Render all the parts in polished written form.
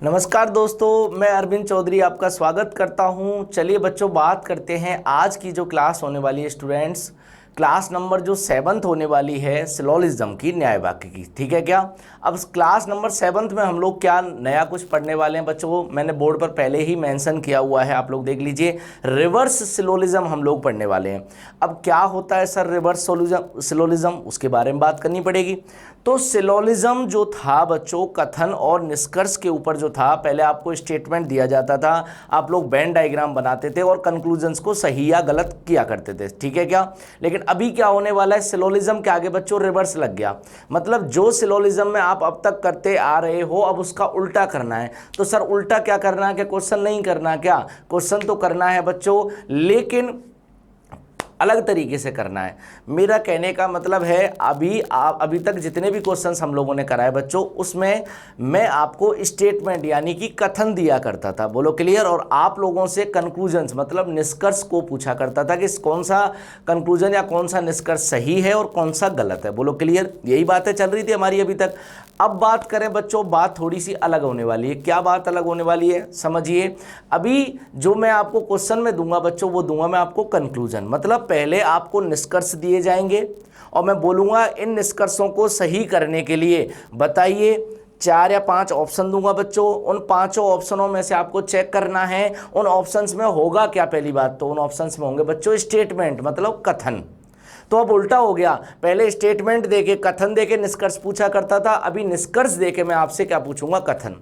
नमस्कार दोस्तों, मैं अरविंद चौधरी आपका स्वागत करता हूं। चलिए बच्चों, बात करते हैं आज की जो क्लास होने वाली है स्टूडेंट्स, क्लास नंबर जो 7th होने वाली है सिलोलिज्म की, न्याय वाक्य की। ठीक है क्या? अब क्लास नंबर 7th में हम लोग क्या नया कुछ पढ़ने वाले हैं बच्चों? मैंने बोर्ड पर पहले ही मेंशन किया हुआ है, आप लोग देख लीजिए। रिवर्स सिलोलिज्म हम लोग पढ़ने वाले हैं। अब क्या होता है सर रिवर्स सिलोलिज्म, उसके बारे में बात करनी पड़ेगी। तो सिलोलिज्म जो था बच्चों, कथन और निष्कर्ष के ऊपर जो था, पहले आपको स्टेटमेंट दिया जाता था, आप लोग वेन डायग्राम बनाते थे और कंक्लूजन्स को सही या गलत किया करते थे। ठीक है क्या? लेकिन अभी क्या होने वाला है, सिलोलिज्म के आगे बच्चों रिवर्स लग गया। मतलब जो सिलोलिज्म में आप अब तक करते आ रहे हो, अब उसका उल्टा करना है। तो सर उल्टा क्या करना है? क्या क्वेश्चन नहीं करना? क्या क्वेश्चन तो करना है बच्चों, लेकिन अलग तरीके से करना है। मेरा कहने का मतलब है अभी तक जितने भी क्वेश्चंस हम लोगों ने कराए बच्चों, उसमें मैं आपको स्टेटमेंट यानी कि कथन दिया करता था, बोलो क्लियर, और आप लोगों से कंक्लूजन्स मतलब निष्कर्ष को पूछा करता था कि कौन सा कंक्लूजन या कौन सा निष्कर्ष सही है और कौन सा गलत है। बोलो क्लियर, यही बातें चल रही थी हमारी अभी तक। अब बात करें बच्चों, बात थोड़ी सी अलग होने वाली है। क्या बात अलग होने वाली है समझिए। अभी जो मैं आपको क्वेश्चन में दूंगा बच्चों, वो दूंगा मैं आपको कंक्लूजन। मतलब पहले आपको निष्कर्ष दिए जाएंगे और मैं बोलूंगा इन निष्कर्षों को सही करने के लिए बताइए 4 या 5 ऑप्शन दूंगा बच्चों। उन 5 ऑप्शनों में से आपको चेक करना है उन ऑप्शंस में होगा क्या। पहली बात तो उन ऑप्शंस में होंगे बच्चों स्टेटमेंट मतलब कथन। तो अब उल्टा हो गया, पहले स्टेटमेंट देके कथन देके निष्कर्ष पूछा करता था, अभी निष्कर्ष देके मैं आपसे क्या पूछूंगा, कथन।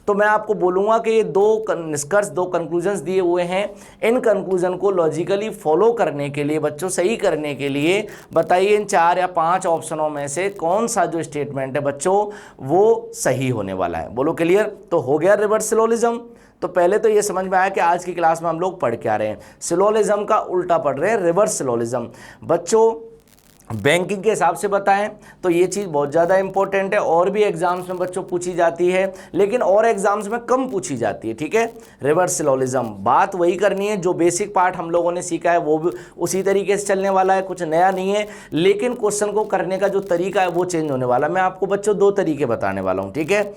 तो मैं आपको बोलूंगा कि ये 2 निष्कर्ष 2 कंक्लूजन्स दिए हुए हैं, इन कंक्लूजन को लॉजिकली फॉलो करने के लिए बच्चों, सही करने के लिए बताइए इन 4 या 5 ऑप्शनों में से कौन सा जो स्टेटमेंट है बच्चों वो सही होने वाला है। बोलो क्लियर। तो हो गया रिवर्स सिलोलिज्म। तो पहले तो ये समझ में आया कि आज की क्लास में हम लोग पढ़ के आ रहे हैं, सिलोलिज्म का उल्टा पढ़ रहे हैं, रिवर्स सिलोलिज्म। बच्चों बैंकिंग के हिसाब से बताएं तो ये चीज़ बहुत ज़्यादा इंपॉर्टेंट है, और भी एग्जाम्स में बच्चों पूछी जाती है, लेकिन और एग्जाम्स में कम पूछी जाती है। ठीक है, रिवर्स सिलोलिज्म बात वही करनी है, जो बेसिक पार्ट हम लोगों ने सीखा है वो भी उसी तरीके से चलने वाला है, कुछ नया नहीं है, लेकिन क्वेश्चन को करने का जो तरीका है वो चेंज होने वाला है। मैं आपको बच्चों 2 तरीके बताने वाला हूँ। ठीक है,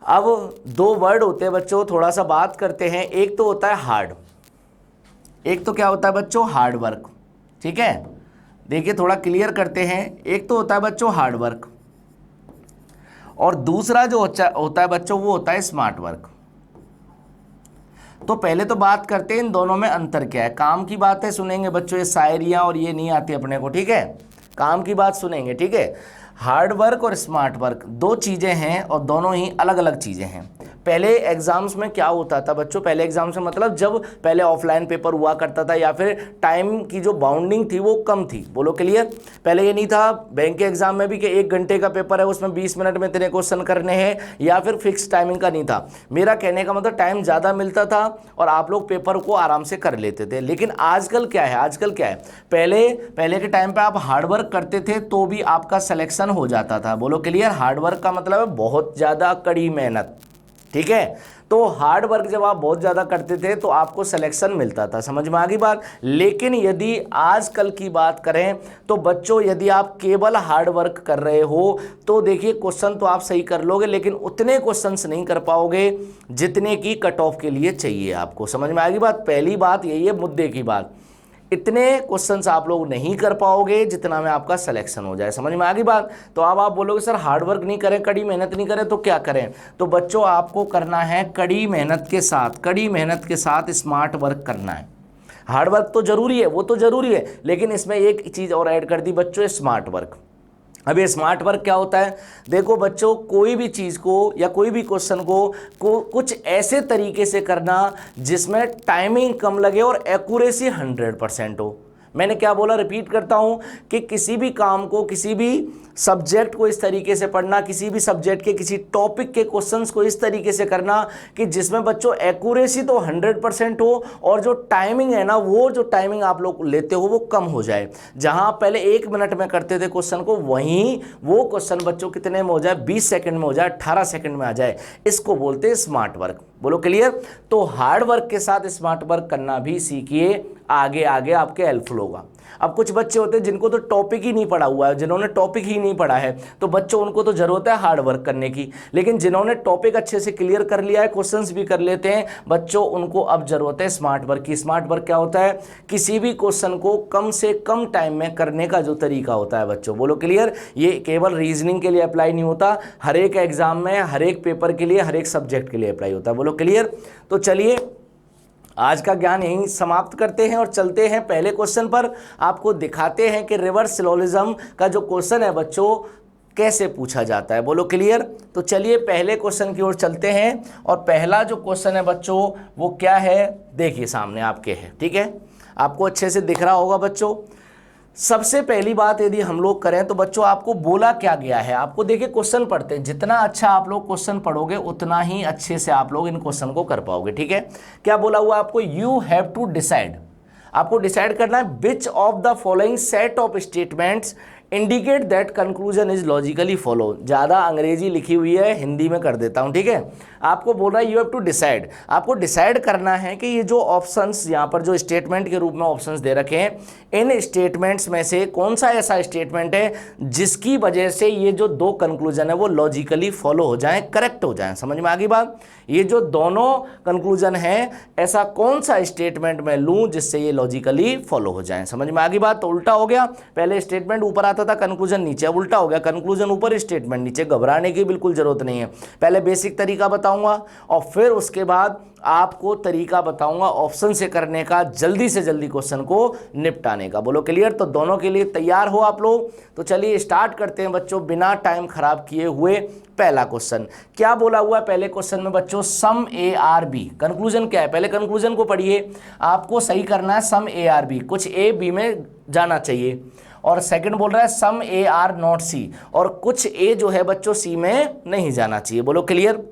अब 2 वर्ड होते हैं बच्चों, थोड़ा सा बात करते हैं। एक तो होता है हार्ड, एक तो क्या होता है बच्चों, हार्ड वर्क। ठीक है, देखिए थोड़ा क्लियर करते हैं। एक तो होता है बच्चों हार्ड वर्क, और दूसरा जो होता है बच्चों वो होता है स्मार्ट वर्क। तो पहले तो बात करते हैं इन दोनों में अंतर क्या है। काम की बातें सुनेंगे बच्चों, ये शायरियां और ये नहीं आती अपने को। ठीक है, काम की बात सुनेंगे। ठीक है, हार्ड वर्क और स्मार्ट वर्क 2 चीज़ें हैं और दोनों ही अलग अलग चीज़ें हैं। पहले एग्जाम्स में क्या होता था बच्चों, पहले एग्जाम्स में मतलब जब पहले ऑफलाइन पेपर हुआ करता था या फिर टाइम की जो बाउंडिंग थी वो कम थी। बोलो क्लियर। पहले ये नहीं था बैंक के एग्जाम में भी कि 1 घंटे का पेपर है उसमें 20 मिनट में इतने क्वेश्चन करने हैं, या फिर फिक्स टाइमिंग का नहीं था। मेरा कहने का मतलब टाइम ज़्यादा मिलता था और आप लोग पेपर को आराम से कर लेते थे। लेकिन आजकल क्या है, आजकल क्या है, पहले के टाइम पर आप हार्डवर्क करते थे तो भी आपका सिलेक्शन हो जाता था। बोलो क्लियर। हार्डवर्क का मतलब है बहुत ज़्यादा कड़ी मेहनत। ठीक है, तो हार्ड वर्क जब आप बहुत ज़्यादा करते थे तो आपको सिलेक्शन मिलता था। समझ में आ गई बात। लेकिन यदि आजकल की बात करें तो बच्चों, यदि आप केवल हार्ड वर्क कर रहे हो तो देखिए क्वेश्चन तो आप सही कर लोगे, लेकिन उतने क्वेश्चंस नहीं कर पाओगे जितने की कट ऑफ के लिए चाहिए आपको। समझ में आ गई बात। पहली बात यही है मुद्दे की बात, इतने क्वेश्चंस आप लोग नहीं कर पाओगे जितना में आपका सिलेक्शन हो जाए। समझ में आ गई बात। तो अब आप बोलोगे सर हार्डवर्क नहीं करें, कड़ी मेहनत नहीं करें, तो क्या करें? तो बच्चों आपको करना है कड़ी मेहनत के साथ स्मार्ट वर्क करना है। हार्डवर्क तो जरूरी है, वो तो जरूरी है, लेकिन इसमें एक चीज़ और ऐड कर दी बच्चों, स्मार्ट वर्क। अब ये स्मार्ट वर्क क्या होता है? देखो बच्चों, कोई भी चीज़ को या कोई भी क्वेश्चन को कुछ ऐसे तरीके से करना जिसमें टाइमिंग कम लगे और एक्यूरेसी 100% हो। मैंने क्या बोला, रिपीट करता हूं कि किसी भी काम को, किसी भी सब्जेक्ट को इस तरीके से पढ़ना, किसी भी सब्जेक्ट के किसी टॉपिक के क्वेश्चंस को इस तरीके से करना कि जिसमें बच्चों एक्यूरेसी तो 100% हो और जो टाइमिंग है ना, वो जो टाइमिंग आप लोग लेते हो वो कम हो जाए। जहां आप पहले 1 मिनट में करते थे क्वेश्चन को, वहीं वो क्वेश्चन बच्चों कितने में हो जाए, 20 सेकंड में हो जाए, 18 सेकंड में आ जाए। इसको बोलते हैं स्मार्ट वर्क। बोलो क्लियर। तो हार्ड वर्क के साथ स्मार्ट वर्क करना भी सीखिए, आगे आगे आपके हेल्पफुल होगा। अब कुछ बच्चे होते हैं जिनको तो टॉपिक ही नहीं पढ़ा हुआ है, जिन्होंने टॉपिक ही नहीं पढ़ा है, तो बच्चों उनको तो जरूरत है हार्ड वर्क करने की, लेकिन जिन्होंने टॉपिक अच्छे से क्लियर कर लिया है, क्वेश्चंस भी कर लेते हैं बच्चों, उनको अब जरूरत है स्मार्ट वर्क की। स्मार्ट वर्क क्या होता है? किसी भी क्वेश्चन को कम से कम टाइम में करने का जो तरीका होता है बच्चों, बोलो क्लियर। ये केवल रीजनिंग के लिए अप्लाई नहीं होता, हर एक एग्जाम में, हर एक पेपर के लिए, हर एक सब्जेक्ट के लिए अप्लाई होता है, बोलो क्लियर। तो चलिए आज का ज्ञान यहीं समाप्त करते हैं और चलते हैं पहले क्वेश्चन पर। आपको दिखाते हैं कि रिवर्स सिलोजिज्म का जो क्वेश्चन है बच्चों कैसे पूछा जाता है, बोलो क्लियर। तो चलिए पहले क्वेश्चन की ओर चलते हैं और पहला जो क्वेश्चन है बच्चों वो क्या है, देखिए सामने आपके है, ठीक है, आपको अच्छे से दिख रहा होगा बच्चों। सबसे पहली बात यदि हम लोग करें तो बच्चों आपको बोला क्या गया है, आपको देखिए क्वेश्चन पढ़ते हैं, जितना अच्छा आप लोग क्वेश्चन पढ़ोगे उतना ही अच्छे से आप लोग इन क्वेश्चन को कर पाओगे, ठीक है। क्या बोला हुआ आपको? यू हैव टू डिसाइड, आपको डिसाइड करना है which of the following set of statements indicate that conclusion is logically follow. ज़्यादा अंग्रेजी लिखी हुई है, हिंदी में कर देता हूँ, ठीक है। आपको बोल रहा है यू हैव टू डिसाइड, आपको डिसाइड करना है कि ये जो ऑप्शंस यहाँ पर जो स्टेटमेंट के रूप में ऑप्शंस दे रखे हैं, इन स्टेटमेंट्स में से कौन सा ऐसा स्टेटमेंट है जिसकी वजह से ये जो दो कंक्लूजन है वो लॉजिकली फॉलो हो जाएं, करेक्ट हो जाएं। समझ में आ गई बात? ये जो दोनों कंक्लूजन है, ऐसा कौन सा स्टेटमेंट मैं लूँ जिससे ये लॉजिकली फॉलो हो जाएं। समझ में आ गई बात? तो उल्टा हो गया, पहले स्टेटमेंट ऊपर आता था, कंक्लूजन नीचे, अब उल्टा हो गया, कंक्लूजन ऊपर स्टेटमेंट नीचे। घबराने की बिल्कुल जरूरत नहीं है, पहले बेसिक तरीका बताऊंगा और फिर उसके बाद आपको तरीका बताऊंगा ऑप्शन से करने का, जल्दी से जल्दी क्वेश्चन को निपटाने का, बोलो क्लियर। तो दोनों के लिए तैयार हो आप लोग? तो चलिए स्टार्ट करते हैं बच्चों बिना टाइम खराब किए हुए। पहला क्वेश्चन क्या बोला हुआ है पहले क्वेश्चन में बच्चों? सम ए आर बी। कंक्लूजन क्या है? पहले कंक्लूजन को पढ़िए, आपको सही करना है सम ए आर बी, कुछ ए बी में जाना चाहिए। और सेकंड बोल रहा है सम ए आर नॉट सी, और कुछ ए जो है बच्चों सी में नहीं जाना चाहिए, बोलो क्लियर।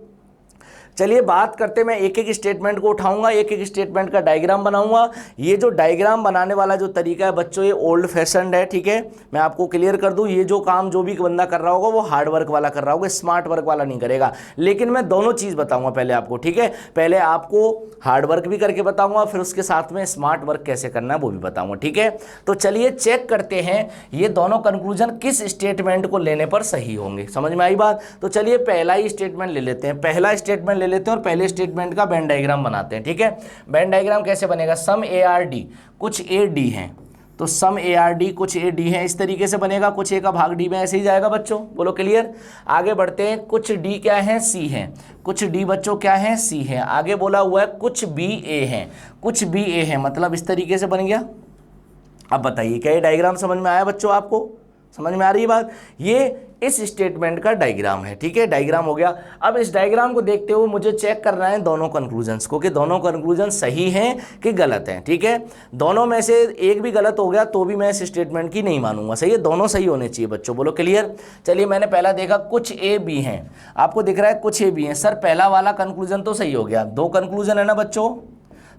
चलिए बात करते हैं, मैं एक एक स्टेटमेंट को उठाऊंगा, एक एक स्टेटमेंट का डायग्राम बनाऊंगा। ये जो डायग्राम बनाने वाला जो तरीका है बच्चों ये ओल्ड फैशनड है, ठीक है। मैं आपको क्लियर कर दूं, ये जो काम जो भी बंदा कर रहा होगा वो हार्ड वर्क वाला कर रहा होगा, स्मार्ट वर्क वाला नहीं करेगा। लेकिन मैं दोनों चीज़ बताऊंगा पहले आपको, ठीक है। पहले आपको हार्ड वर्क भी करके बताऊंगा, फिर उसके साथ में स्मार्ट वर्क कैसे करना है वो भी बताऊंगा, ठीक है। तो चलिए चेक करते हैं ये दोनों कंक्लूजन किस स्टेटमेंट को लेने पर सही होंगे। समझ में आई बात? तो चलिए पहला ही स्टेटमेंट ले लेते हैं, पहला स्टेटमेंट लेते हैं और पहले स्टेटमेंट का वेन डायग्राम बनाते हैं, ठीक है। वेन डायग्राम कैसे बनेगा? सम ए आर डी, कुछ ए डी हैं, तो सम ए आर डी कुछ ए डी है, इस तरीके से बनेगा, कुछ ए का भाग डी में, ऐसे ही जाएगा बच्चों, बोलो क्लियर। आगे बढ़ते हैं, कुछ डी क्या है? सी है, कुछ डी बच्चों क्या है? सी है। आगे बोला हुआ है कुछ बी ए है, कुछ बी ए है, मतलब इस तरीके से बन गया। अब बताइए क्या ये डायग्राम समझ में आया बच्चों? आपको समझ में आ रही है बात? ये इस स्टेटमेंट का डायग्राम है, ठीक है, डायग्राम हो गया। अब इस डायग्राम को देखते हुए मुझे चेक करना है दोनों कंक्लूजन्स को कि दोनों कंक्लूजन सही हैं कि गलत हैं, ठीक है। दोनों में से एक भी गलत हो गया तो भी मैं इस स्टेटमेंट की नहीं मानूंगा, सही है, दोनों सही होने चाहिए बच्चों, बोलो क्लियर। चलिए मैंने पहला देखा कुछ ए बी हैं, आपको दिख रहा है कुछ ए बी हैं। सर पहला वाला कंक्लूजन तो सही हो गया, दो कंक्लूजन है ना बच्चों,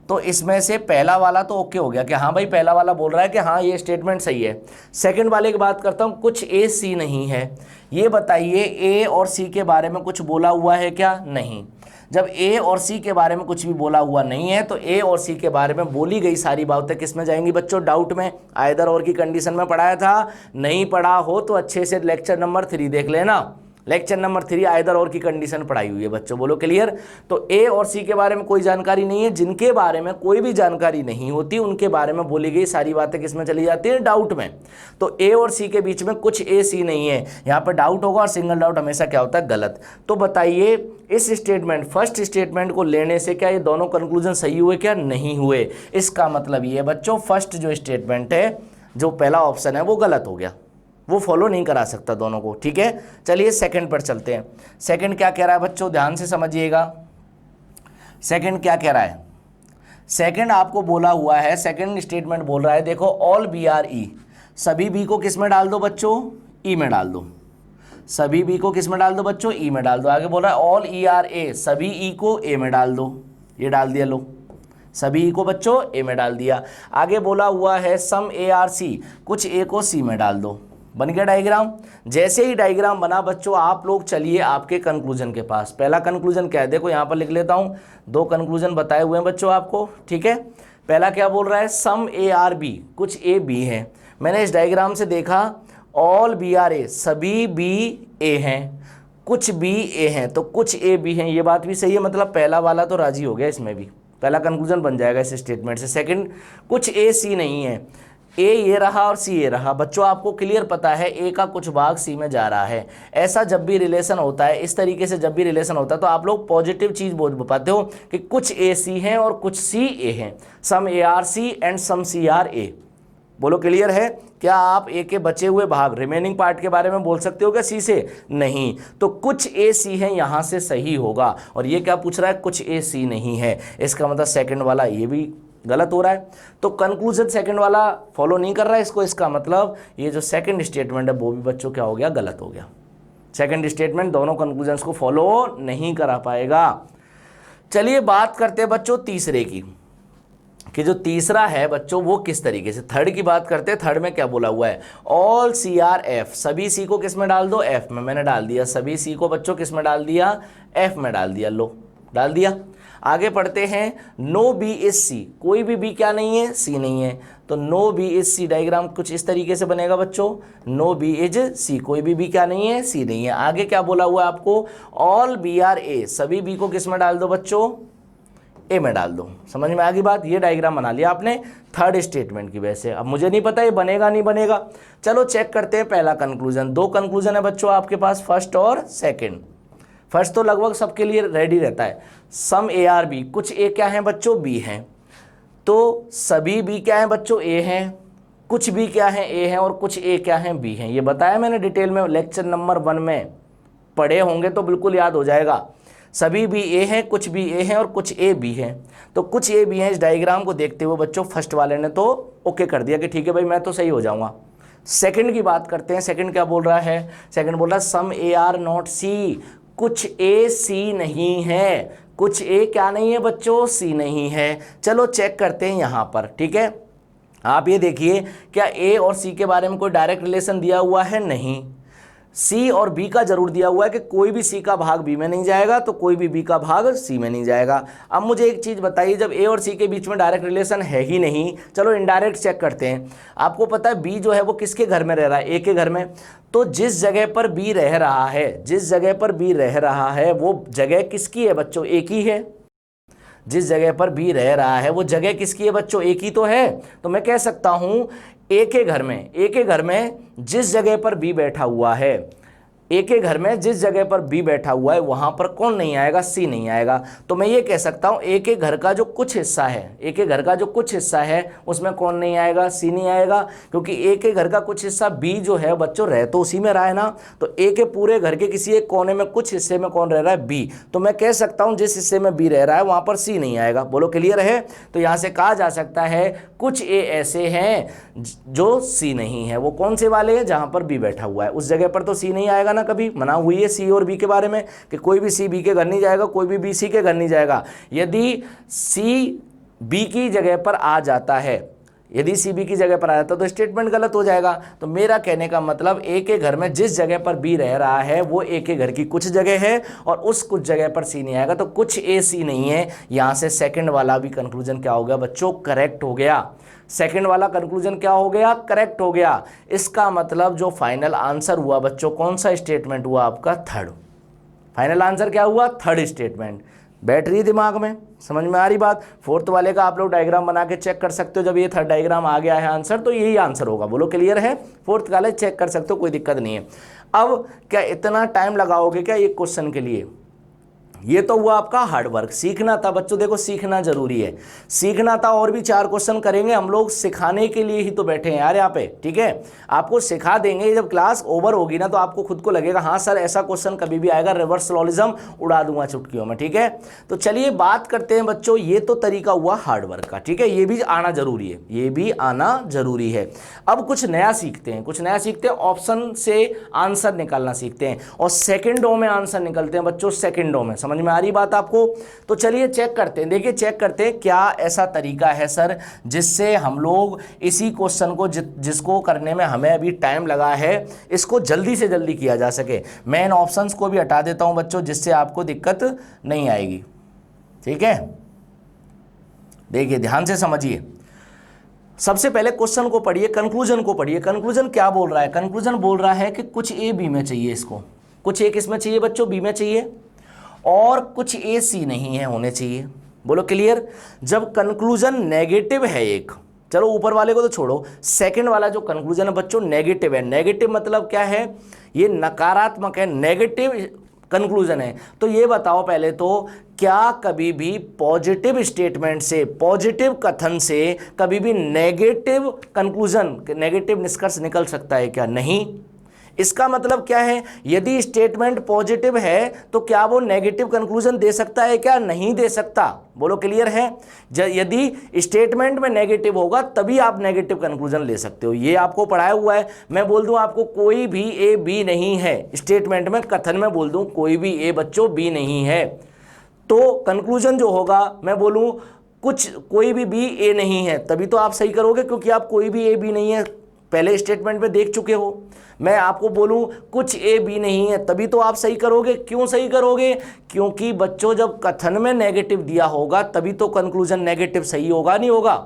तो इसमें से पहला वाला तो ओके हो गया कि हाँ भाई पहला वाला बोल रहा है कि हाँ ये स्टेटमेंट सही है। सेकंड वाले की बात करता हूँ, कुछ ए सी नहीं है। ये बताइए ए और सी के बारे में कुछ बोला हुआ है क्या? नहीं। जब ए और सी के बारे में कुछ भी बोला हुआ नहीं है तो ए और सी के बारे में बोली गई सारी बातें किस में जाएंगी बच्चों? डाउट में। आइदर और की कंडीशन में पढ़ाया था, नहीं पढ़ा हो तो अच्छे से लेक्चर नंबर 3 देख लेना, लेक्चर नंबर 3 आइदर और की कंडीशन पढ़ाई हुई है बच्चों, बोलो क्लियर। तो ए और सी के बारे में कोई जानकारी नहीं है, जिनके बारे में कोई भी जानकारी नहीं होती उनके बारे में बोली गई सारी बातें किस में चली जाती है? डाउट में। तो ए और सी के बीच में कुछ ए सी नहीं है, यहाँ पर डाउट होगा और सिंगल डाउट हमेशा क्या होता है? गलत। तो बताइए इस स्टेटमेंट फर्स्ट स्टेटमेंट को लेने से क्या ये दोनों कंक्लूजन सही हुए क्या? नहीं हुए। इसका मतलब ये है बच्चों फर्स्ट जो स्टेटमेंट है, जो पहला ऑप्शन है वो गलत हो गया, वो फॉलो नहीं करा सकता दोनों को, ठीक है। चलिए सेकंड पर चलते हैं। सेकंड क्या कह रहा है बच्चों? ध्यान से समझिएगा। सेकंड क्या कह रहा है? सेकंड आपको बोला हुआ है, सेकंड स्टेटमेंट बोल रहा है, देखो ऑल बी आर ई, सभी बी को किस में डाल दो बच्चों? ई में डाल दो। सभी बी को किस में डाल दो बच्चों? ई में डाल दो। आगे बोल रहा है ऑल ई आर ए, सभी ई को ए में डाल दो। ये डाल दिया, लो सभी ई को बच्चों ए में डाल दिया। आगे बोला हुआ है सम ए आर सी, कुछ ए को सी में डाल दो। बन गया डायग्राम। जैसे ही डायग्राम बना बच्चों आप लोग चलिए आपके कंक्लूजन के पास। पहला कंक्लूजन क्या है? देखो यहाँ पर लिख लेता हूँ, दो कंक्लूजन बताए हुए हैं बच्चों आपको, ठीक है। पहला क्या बोल रहा है, सम ए आर बी, कुछ ए बी है। मैंने इस डायग्राम से देखा ऑल बी आर ए, सभी बी ए हैं, कुछ बी ए हैं तो कुछ ए बी हैं, ये बात भी सही है, मतलब पहला वाला तो राजी हो गया, इसमें भी पहला कंक्लूजन बन जाएगा इस स्टेटमेंट से। सेकंड, कुछ ए सी नहीं है, ए ये रहा और सी ये रहा। बच्चों आपको क्लियर पता है ए का कुछ भाग सी में जा रहा है। ऐसा जब भी रिलेशन होता है, इस तरीके से जब भी रिलेशन होता है तो आप लोग पॉजिटिव चीज बोल पाते हो कि कुछ ए सी हैं और कुछ सी ए हैं, some A are C and some C are A. बोलो क्लियर है? क्या आप ए के बचे हुए भाग रिमेनिंग पार्ट के बारे में बोल सकते हो क्या सी से? नहीं। तो कुछ ए सी है यहां से सही होगा। और ये क्या पूछ रहा है, कुछ ए सी नहीं है, इसका मतलब सेकंड वाला ये भी गलत हो रहा है। तो कंक्लूजन सेकंड वाला फॉलो नहीं कर रहा है इसको, इसका मतलब ये जो सेकंड स्टेटमेंट है वो भी बच्चों क्या हो गया, गलत हो गया। सेकंड स्टेटमेंट दोनों कंक्लूजन्स को फॉलो नहीं करा पाएगा। चलिए बात करते हैं बच्चों तीसरे की, कि जो तीसरा है बच्चों वो किस तरीके से। थर्ड की बात करते हैं, थर्ड में क्या बोला हुआ है, ऑल सी आर एफ, सभी सी को किस में डाल दो, एफ में। मैंने डाल दिया सभी सी को बच्चों किस में डाल दिया, एफ में डाल दिया, लो डाल दिया। आगे पढ़ते हैं, नो बी इज सी, कोई भी बी क्या नहीं है, सी नहीं है, तो no B is C diagram कुछ इस तरीके से बनेगा बच्चों, नो बी इज सी, कोई भी बी क्या नहीं है, सी नहीं है। आगे क्या बोला हुआ है आपको, ऑल बी आर ए, सभी बी को किस में डाल दो बच्चों, ए में डाल दो। समझ में आ गई बात? ये डायग्राम बना लिया आपने थर्ड स्टेटमेंट की वजह से। अब मुझे नहीं पता ये बनेगा नहीं बनेगा, चलो चेक करते हैं। पहला कंक्लूजन, दो कंक्लूजन है बच्चों आपके पास, फर्स्ट और सेकंड। फर्स्ट तो लगभग सबके लिए रेडी रहता है, सम ए आर बी, कुछ ए क्या है बच्चों, बी हैं, तो सभी बी क्या है बच्चों, ए हैं, कुछ बी क्या है, ए हैं, और कुछ ए क्या है, बी हैं। ये बताया मैंने डिटेल में लेक्चर नंबर 1 में, पढ़े होंगे तो बिल्कुल याद हो जाएगा। सभी बी ए हैं, कुछ बी ए हैं और कुछ ए बी हैं, तो कुछ ए बी हैं। इस डायग्राम को देखते हुए बच्चों फर्स्ट वाले ने तो ओके कर दिया कि ठीक है भाई मैं तो सही हो जाऊंगा। सेकंड की बात करते हैं, सेकंड क्या बोल रहा है, सेकंड बोल रहा है सम ए आर नॉट सी, कुछ ए सी नहीं है, कुछ ए क्या नहीं है बच्चों, सी नहीं है। चलो चेक करते हैं यहां पर, ठीक है। आप ये देखिए, क्या ए और सी के बारे में कोई डायरेक्ट रिलेशन दिया हुआ है, नहीं। सी और बी का जरूर दिया हुआ है कि कोई भी सी का भाग बी में नहीं जाएगा तो कोई भी बी का भाग सी में नहीं जाएगा। अब मुझे एक चीज बताइए, जब ए और सी के बीच में डायरेक्ट रिलेशन है ही नहीं, चलो इनडायरेक्ट चेक करते हैं। आपको पता है बी जो है वो किसके घर में रह रहा है, ए के घर में, तो जिस जगह पर बी रह रहा है, जिस जगह पर बी रह रहा है वो जगह किसकी है बच्चों, ए की है। जिस जगह पर बी रह रहा है वो जगह किसकी है बच्चों, ए की तो है। तो मैं कह सकता हूं ए के घर में, ए के घर में जिस जगह पर बी बैठा हुआ है, ए के घर में जिस जगह पर बी बैठा हुआ है वहां पर कौन नहीं आएगा, सी नहीं आएगा। तो मैं ये कह सकता हूं ए के घर का जो कुछ हिस्सा है, ए के घर का जो कुछ हिस्सा है उसमें कौन नहीं आएगा, सी नहीं आएगा, क्योंकि ए के घर का कुछ हिस्सा बी जो है बच्चों रह तो उसी में रहा है ना। तो ए के पूरे घर के किसी एक कोने में कुछ हिस्से में कौन रह रहा है, बी। तो मैं कह सकता हूं जिस हिस्से में बी रह रहा है वहां पर सी नहीं आएगा। बोलो क्लियर है? तो यहां से कहा जा सकता है कुछ ए ऐसे हैं जो सी नहीं है। वो कौन से वाले हैं, जहां पर बी बैठा हुआ है, उस जगह पर तो सी नहीं आएगा ना। कभी मना हुई है सी और बी के बारे में कि कोई भी सी बी के घर नहीं जाएगा, कोई भी बी सी के घर नहीं जाएगा। यदि सी बी की जगह पर आ जाता है, यदि सी बी की जगह पर आ जाता तो स्टेटमेंट गलत हो जाएगा। तो मेरा कहने का मतलब ए के घर में जिस जगह पर बी रह रहा है वो ए के घर की कुछ जगह है और उस कुछ जगह पर सी नहीं आएगा, तो कुछ ए सी नहीं है। यहां से सेकंड वाला भी कंक्लूजन क्या हो गया बच्चों, करेक्ट हो गया। सेकंड वाला कंक्लूजन क्या हो गया, करेक्ट हो गया। इसका मतलब जो फाइनल आंसर हुआ बच्चों, कौन सा स्टेटमेंट हुआ आपका, थर्ड। फाइनल आंसर क्या हुआ, थर्ड स्टेटमेंट। बैठ रही दिमाग में, समझ में आ रही बात? फोर्थ वाले का आप लोग डायग्राम बना के चेक कर सकते हो। जब ये थर्ड डायग्राम आ गया है आंसर तो यही आंसर होगा। बोलो क्लियर है? फोर्थ वाले चेक कर सकते हो, कोई दिक्कत नहीं है। अब क्या इतना टाइम लगाओगे क्या एक क्वेश्चन के लिए? ये तो हुआ आपका हार्ड वर्क, सीखना था बच्चों। देखो सीखना जरूरी है, सीखना था। और भी 4 क्वेश्चन करेंगे हम लोग, सिखाने के लिए ही तो बैठे हैं यार यहाँ पे, ठीक है। आपको सिखा देंगे, जब क्लास ओवर होगी ना तो आपको खुद को लगेगा हाँ सर ऐसा क्वेश्चन कभी भी आएगा, रिवर्स सिलोजिज्म उड़ा दूंगा चुटकियों में, ठीक है। तो चलिए बात करते हैं बच्चों, ये तो तरीका हुआ हार्ड वर्क का, ठीक है, ये भी आना जरूरी है, ये भी आना जरूरी है। अब कुछ नया सीखते हैं, कुछ नया सीखते हैं, ऑप्शन से आंसर निकालना सीखते हैं और सेकेंडों में आंसर निकलते हैं बच्चों, सेकेंडों में। समझ में आ रही बात आपको? तो चलिए चेक करते हैं, देखिए चेक करते हैं क्या ऐसा तरीका है सर जिससे हम लोग इसी क्वेश्चन को जिसको करने में हमें अभी टाइम लगा है इसको जल्दी से जल्दी किया जा सके। मैं इन ऑप्शंस को भी हटा देता हूं बच्चों जिससे आपको दिक्कत नहीं आएगी, ठीक है। देखिए ध्यान से समझिए, सबसे पहले क्वेश्चन को पढ़िए, कंक्लूजन को पढ़िए। कंक्लूजन क्या बोल रहा है? कंक्लूजन बोल रहा है कि कुछ ए बी में चाहिए, इसको कुछ ए किस में चाहिए बच्चों? बी में चाहिए, और कुछ ए सी नहीं है, होने चाहिए। बोलो क्लियर। जब कंक्लूजन नेगेटिव है एक, चलो ऊपर वाले को तो छोड़ो, सेकंड वाला जो कंक्लूजन है बच्चों नेगेटिव है। नेगेटिव मतलब क्या है? ये नकारात्मक है, नेगेटिव कंक्लूजन है। तो ये बताओ पहले तो, क्या कभी भी पॉजिटिव स्टेटमेंट से, पॉजिटिव कथन से कभी भी नेगेटिव कंक्लूजन, नेगेटिव निष्कर्ष निकल सकता है क्या? नहीं। इसका मतलब क्या है? यदि स्टेटमेंट पॉजिटिव है तो क्या वो नेगेटिव कंक्लूजन दे सकता है क्या? नहीं दे सकता। बोलो क्लियर है। यदि स्टेटमेंट में नेगेटिव होगा तभी आप नेगेटिव कंक्लूजन ले सकते हो। ये आपको पढ़ाया हुआ है। मैं बोल दूं आपको कोई भी ए बी नहीं है, स्टेटमेंट में, कथन में बोल दूं कोई भी ए बच्चों बी नहीं है, तो कंक्लूजन जो होगा, मैं बोलूं कुछ कोई भी बी ए नहीं है, तभी तो आप सही करोगे, क्योंकि आप कोई भी ए बी नहीं है पहले स्टेटमेंट में देख चुके हो। मैं आपको बोलूं कुछ ए बी नहीं है, तभी तो आप सही करोगे। क्यों सही करोगे? क्योंकि बच्चों जब कथन में नेगेटिव दिया होगा तभी तो कंक्लूजन नेगेटिव सही होगा, नहीं होगा।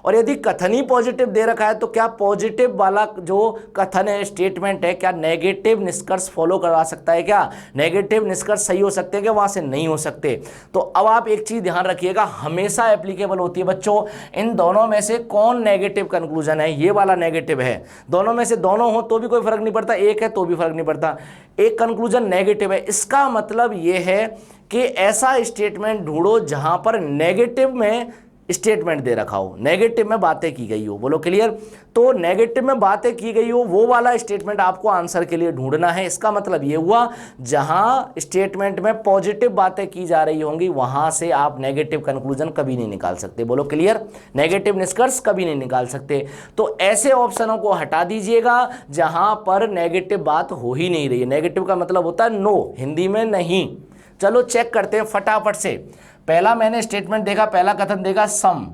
और यदि कथन ही पॉजिटिव दे रखा है तो क्या पॉजिटिव वाला जो कथन है, स्टेटमेंट है, क्या नेगेटिव निष्कर्ष फॉलो करवा सकता है? क्या नेगेटिव निष्कर्ष सही हो सकते हैं क्या? वहां से नहीं हो सकते। तो अब आप एक चीज ध्यान रखिएगा, हमेशा एप्लीकेबल होती है बच्चों, इन दोनों में से कौन नेगेटिव कंक्लूजन है? ये वाला नेगेटिव है। दोनों में से दोनों हो तो भी कोई फर्क नहीं पड़ता, एक है तो भी फर्क नहीं पड़ता। एक कंक्लूजन नेगेटिव है, इसका मतलब यह है कि ऐसा स्टेटमेंट ढूंढो जहां पर नेगेटिव में स्टेटमेंट दे रखा हो, नेगेटिव में बातें की गई हो। बोलो क्लियर। तो नेगेटिव में बातें की गई हो वो वाला स्टेटमेंट आपको आंसर के लिए ढूंढना है। इसका मतलब ये हुआ जहां स्टेटमेंट में पॉजिटिव बातें की जा रही होंगी वहां से आप नेगेटिव कंक्लूजन कभी नहीं निकाल सकते। बोलो क्लियर। नेगेटिव निष्कर्ष कभी नहीं निकाल सकते। तो ऐसे ऑप्शनों को हटा दीजिएगा जहां पर नेगेटिव बात हो ही नहीं रही है। नेगेटिव का मतलब होता है नो, हिंदी में नहीं। चलो चेक करते हैं फटाफट से। पहला मैंने स्टेटमेंट देखा, पहला कथन देखा सम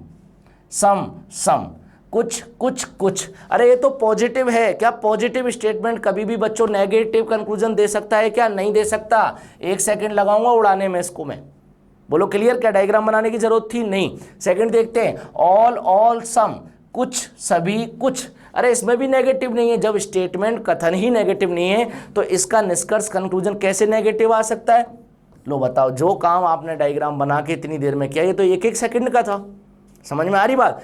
सम सम, कुछ कुछ कुछ। अरे ये तो पॉजिटिव है। क्या पॉजिटिव स्टेटमेंट कभी भी बच्चों नेगेटिव कंक्लूजन दे सकता है क्या? नहीं दे सकता। एक सेकंड लगाऊंगा उड़ाने में इसको मैं। बोलो क्लियर। क्या डायग्राम बनाने की जरूरत थी? नहीं। सेकंड देखते हैं, ऑल ऑल सम, कुछ सभी कुछ। अरे इसमें भी नेगेटिव नहीं है। जब स्टेटमेंट कथन ही नेगेटिव नहीं है तो इसका निष्कर्ष कंक्लूजन कैसे नेगेटिव आ सकता है? लो बताओ, जो काम आपने डायग्राम बना के इतनी देर में किया ये तो एक एक सेकंड का था। समझ में आ रही बात?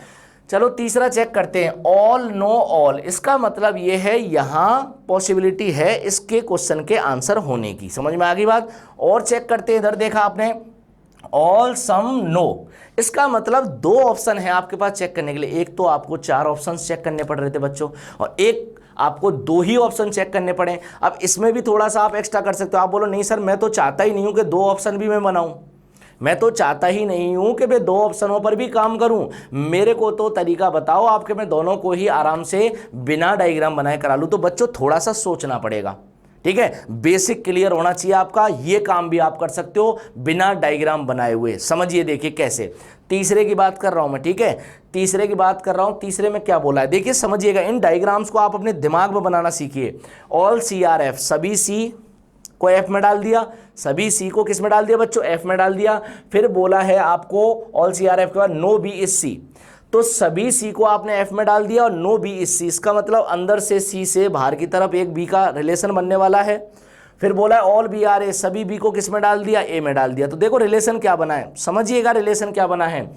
चलो तीसरा चेक करते हैं, ऑल नो ऑल। इसका मतलब ये है यहां पॉसिबिलिटी है इसके क्वेश्चन के आंसर होने की। समझ में आ गई बात? और चेक करते हैं, इधर देखा आपने ऑल सम नो। इसका मतलब दो ऑप्शन है आपके पास चेक करने के लिए। एक तो आपको 4 ऑप्शन चेक करने पड़ रहे थे बच्चों, और एक आपको 2 ही ऑप्शन चेक करने पड़े। अब इसमें भी थोड़ा सा आप एक्स्ट्रा कर सकते हो। आप बोलो नहीं सर मैं तो चाहता ही नहीं हूं कि 2 ऑप्शन भी मैं बनाऊं, मैं तो चाहता ही नहीं हूं कि मैं 2 ऑप्शनों पर भी काम करूं। मेरे को तो तरीका बताओ आपके, मैं दोनों को ही आराम से बिना डायग्राम बनाए करा लूं। तो बच्चों थोड़ा सा सोचना पड़ेगा, ठीक है। बेसिक क्लियर होना चाहिए आपका। ये काम भी आप कर सकते हो बिना डायग्राम बनाए हुए। समझिए, देखिए कैसे। तीसरे की बात कर रहा हूं मैं, ठीक है। तीसरे की बात कर रहा हूं। तीसरे में क्या बोला है देखिए, समझिएगा। इन डायग्राम्स को आप अपने दिमाग में बनाना सीखिए। ऑल CRF, सभी सी को F में डाल दिया, सभी सी को किस में डाल दिया बच्चों? F में डाल दिया। फिर बोला है आपको ऑल CRF के बाद नो बी इज सी, तो सभी सी को आपने एफ में डाल दिया और नो बी इज सी। इसका मतलब अंदर से सी से बाहर की तरफ एक बी का रिलेशन बनने वाला है। फिर बोला है ऑल बी आर ए, सभी बी को किस में डाल दिया? ए में डाल दिया। तो देखो रिलेशन क्या बना है, समझिएगा रिलेशन क्या बना है।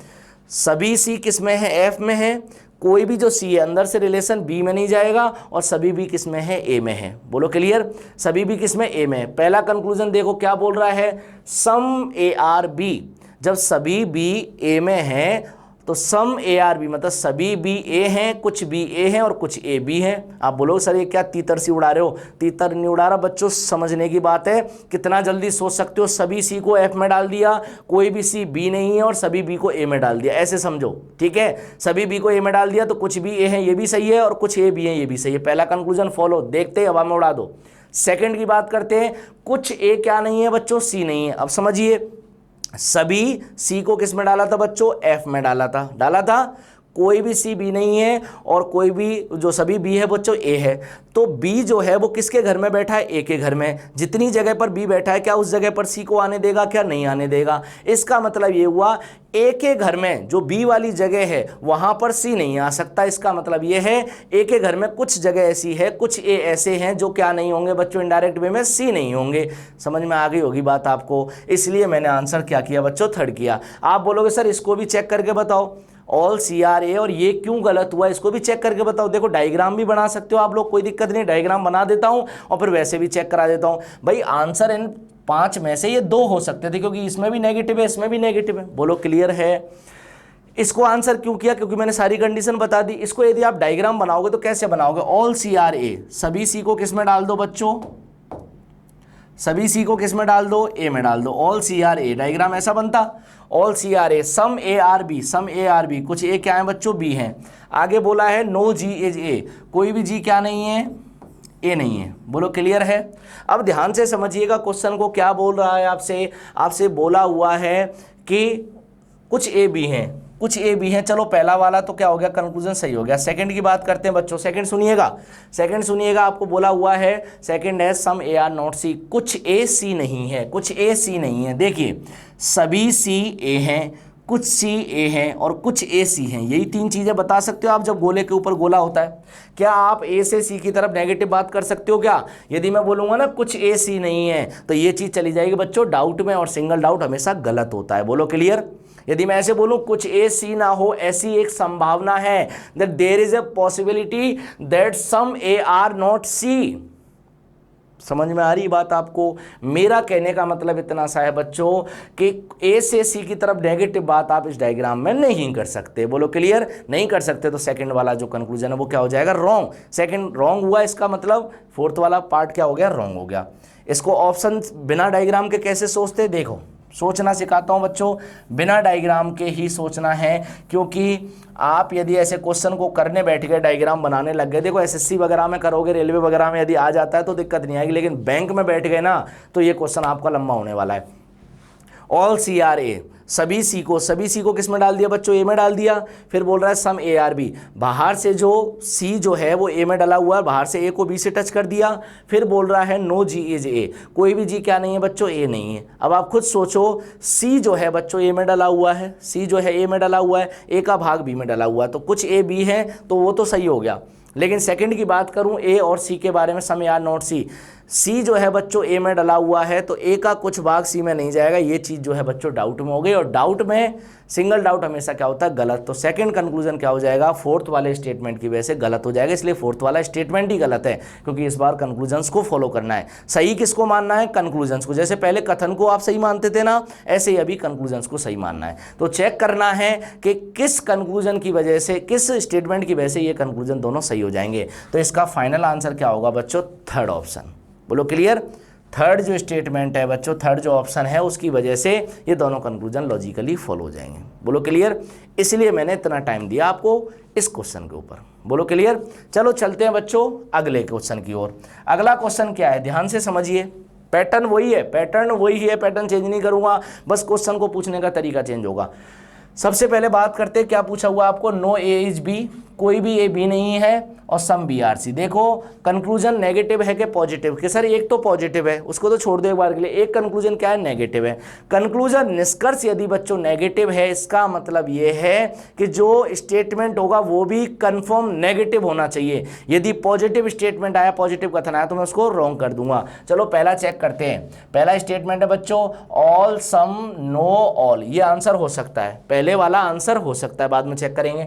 सभी सी किस में है? एफ में है। कोई भी जो सी है अंदर से रिलेशन बी में नहीं जाएगा, और सभी बी किस में है? ए में है। बोलो क्लियर। सभी बी किस में? ए में है। पहला कंक्लूजन देखो क्या बोल रहा है, सम ए आर बी। जब सभी बी ए में है तो सम ए आर बी मतलब सभी बी ए हैं, कुछ बी ए हैं और कुछ ए बी हैं। आप बोलो सर ये क्या तीतर सी उड़ा रहे हो? तीतर नहीं उड़ा रहा बच्चों, समझने की बात है। कितना जल्दी सोच सकते हो। सभी सी को एफ में डाल दिया, कोई भी सी बी नहीं है, और सभी बी को ए में डाल दिया, ऐसे समझो, ठीक है। सभी बी को ए में डाल दिया तो कुछ बी ए हैं ये भी सही है, और कुछ ए बी हैं ये भी सही है। पहला कंक्लूजन फॉलो, देखते हवा में उड़ा दो। सेकेंड की बात करते हैं, कुछ ए क्या नहीं है बच्चों? सी नहीं है। अब समझिए, सभी सी को किस में डाला था बच्चों? एफ में डाला था। कोई भी सी बी नहीं है और कोई भी जो सभी बी है बच्चों ए है। तो बी जो है वो किसके घर में बैठा है, ए के घर में। जितनी जगह पर बी बैठा है क्या उस जगह पर सी को आने देगा, क्या नहीं आने देगा। इसका मतलब ये हुआ ए के घर में जो बी वाली जगह है वहां पर सी नहीं आ सकता। इसका मतलब ये है ए के घर में कुछ जगह ऐसी है, कुछ ए ऐसे हैं जो क्या नहीं होंगे बच्चों, इनडायरेक्ट वे में सी नहीं होंगे। समझ में आ गई होगी बात आपको, इसलिए मैंने आंसर क्या किया बच्चों, थर्ड किया। आप बोलोगे सर इसको भी चेक करके बताओ, ऑल सी आर ए, और ये क्यों गलत हुआ इसको भी चेक करके बताओ। देखो डायग्राम भी बना सकते हो आप लोग, कोई दिक्कत नहीं, डायग्राम बना देता हूं और फिर वैसे भी चेक करा देता हूं। भाई आंसर इन 5 में से ये 2 हो सकते थे, क्योंकि इसमें भी नेगेटिव है इसमें भी नेगेटिव है। बोलो क्लियर है। इसको आंसर क्यों किया, क्योंकि मैंने सारी कंडीशन बता दी। इसको यदि आप डायग्राम बनाओगे तो कैसे बनाओगे, ऑल सी आर ए, सभी सी को किस में डाल दो बच्चों, सभी सी को किस में डाल दो, ए में डाल दो। All C are A, diagram ऐसा बनता, all C are A, some A are B, some A are B, कुछ ए क्या है बच्चों, बी है। आगे बोला है नो जी इज ए, कोई भी जी क्या नहीं है, ए नहीं है। बोलो क्लियर है। अब ध्यान से समझिएगा क्वेश्चन को, क्या बोल रहा है आपसे, आपसे बोला हुआ है कि कुछ ए बी हैं, कुछ ए बी हैं। चलो पहला वाला तो क्या हो गया, कंक्लूजन सही हो गया। सेकंड की बात करते हैं बच्चों, सेकंड सुनिएगा, सेकंड सुनिएगा। आपको बोला हुआ है सेकंड है सम ए आर नॉट सी, कुछ ए सी नहीं है, कुछ ए सी नहीं है। देखिए सभी सी ए हैं, कुछ सी ए हैं और कुछ ए सी हैं। यही 3 चीजें बता सकते हो आप जब गोले के ऊपर गोला होता है। क्या आप ए से सी की तरफ नेगेटिव बात कर सकते हो क्या? यदि मैं बोलूंगा ना कुछ ए सी नहीं है तो ये चीज चली जाएगी बच्चों डाउट में, और सिंगल डाउट हमेशा गलत होता है। बोलो क्लियर। यदि मैं ऐसे बोलूं कुछ ए सी ना हो, ऐसी एक संभावना है, that there is a possibility that some A are not C. समझ में आ रही बात आपको? मेरा कहने का मतलब इतना सा है बच्चों कि ए से सी की तरफ नेगेटिव बात आप इस डायग्राम में नहीं कर सकते। बोलो क्लियर, नहीं कर सकते। तो सेकंड वाला जो कंक्लूजन है वो क्या हो जाएगा, रॉन्ग। सेकंड रॉन्ग हुआ, इसका मतलब फोर्थ वाला पार्ट क्या हो गया, रॉन्ग हो गया। इसको ऑप्शन बिना डायग्राम के कैसे सोचते, देखो सोचना सिखाता हूं बच्चों, बिना डायग्राम के ही सोचना है, क्योंकि आप यदि ऐसे क्वेश्चन को करने बैठ गए, डायग्राम बनाने लग गए, देखो एसएससी वगैरह में करोगे, रेलवे वगैरह में यदि आ जाता है तो दिक्कत नहीं आएगी, लेकिन बैंक में बैठ गए ना तो ये क्वेश्चन आपका लंबा होने वाला है। ऑल सी आर ए, सभी सी को किस में डाल दिया बच्चों, ए में डाल दिया। फिर बोल रहा है सम ए आर बी, बाहर से जो सी जो है वो ए में डाला हुआ है, बाहर से ए को बी से टच कर दिया। फिर बोल रहा है नो जी इज ए, कोई भी जी क्या नहीं है बच्चों, ए नहीं है। अब आप खुद सोचो, सी जो है बच्चों ए में डाला हुआ है, सी जो है ए में डाला हुआ है, ए का भाग बी में डाला हुआ है, तो कुछ ए बी है तो वो तो सही हो गया। लेकिन सेकंड की बात करूं ए और सी के बारे में, सम ए आर नॉट सी, सी जो है बच्चों ए में डला हुआ है तो ए का कुछ भाग सी में नहीं जाएगा। ये चीज जो है बच्चों डाउट में हो गई, और डाउट में सिंगल डाउट हमेशा क्या होता है, गलत। तो सेकंड कंक्लूजन क्या हो जाएगा, फोर्थ वाले स्टेटमेंट की वजह से गलत हो जाएगा। इसलिए फोर्थ वाला स्टेटमेंट ही गलत है, क्योंकि इस बार कंक्लूजन्स को फॉलो करना है। सही किसको मानना है, कंक्लूजन्स को। जैसे पहले कथन को आप सही मानते थे ना, ऐसे ही अभी कंक्लूजन्स को सही मानना है। तो चेक करना है कि किस कंक्लूजन की वजह से, किस स्टेटमेंट की वजह से ये कंक्लूजन दोनों सही हो जाएंगे। तो इसका फाइनल आंसर क्या होगा बच्चों, थर्ड ऑप्शन। बोलो क्लियर। थर्ड जो स्टेटमेंट है बच्चों, थर्ड जो ऑप्शन है उसकी वजह से ये दोनों कंक्लूजन लॉजिकली फॉलो हो जाएंगे। बोलो क्लियर। इसलिए मैंने इतना टाइम दिया आपको इस क्वेश्चन के ऊपर। बोलो क्लियर। चलो चलते हैं बच्चों अगले क्वेश्चन की ओर। अगला क्वेश्चन क्या है, ध्यान से समझिए। पैटर्न वही है, पैटर्न चेंज नहीं करूंगा, बस क्वेश्चन को पूछने का तरीका चेंज होगा। सबसे पहले बात करते हैं, क्या पूछा हुआ आपको, नो ए इज बी, कोई भी ए बी नहीं है, और सम बी आर सी। देखो कंक्लूजन नेगेटिव है कि पॉजिटिव, कि सर एक तो पॉजिटिव है, उसको तो छोड़ दो एक बार के लिए। एक कंक्लूजन क्या है, नेगेटिव है। कंक्लूजन निष्कर्ष यदि बच्चों नेगेटिव है, इसका मतलब ये है कि जो स्टेटमेंट होगा वो भी कंफर्म नेगेटिव होना चाहिए। यदि पॉजिटिव स्टेटमेंट आया, पॉजिटिव कथन आया, तो मैं उसको रॉन्ग कर दूंगा। चलो पहला चेक करते हैं। पहला स्टेटमेंट है बच्चों ऑल सम नो ऑल, ये आंसर हो सकता है, पहले वाला आंसर हो सकता है, बाद में चेक करेंगे।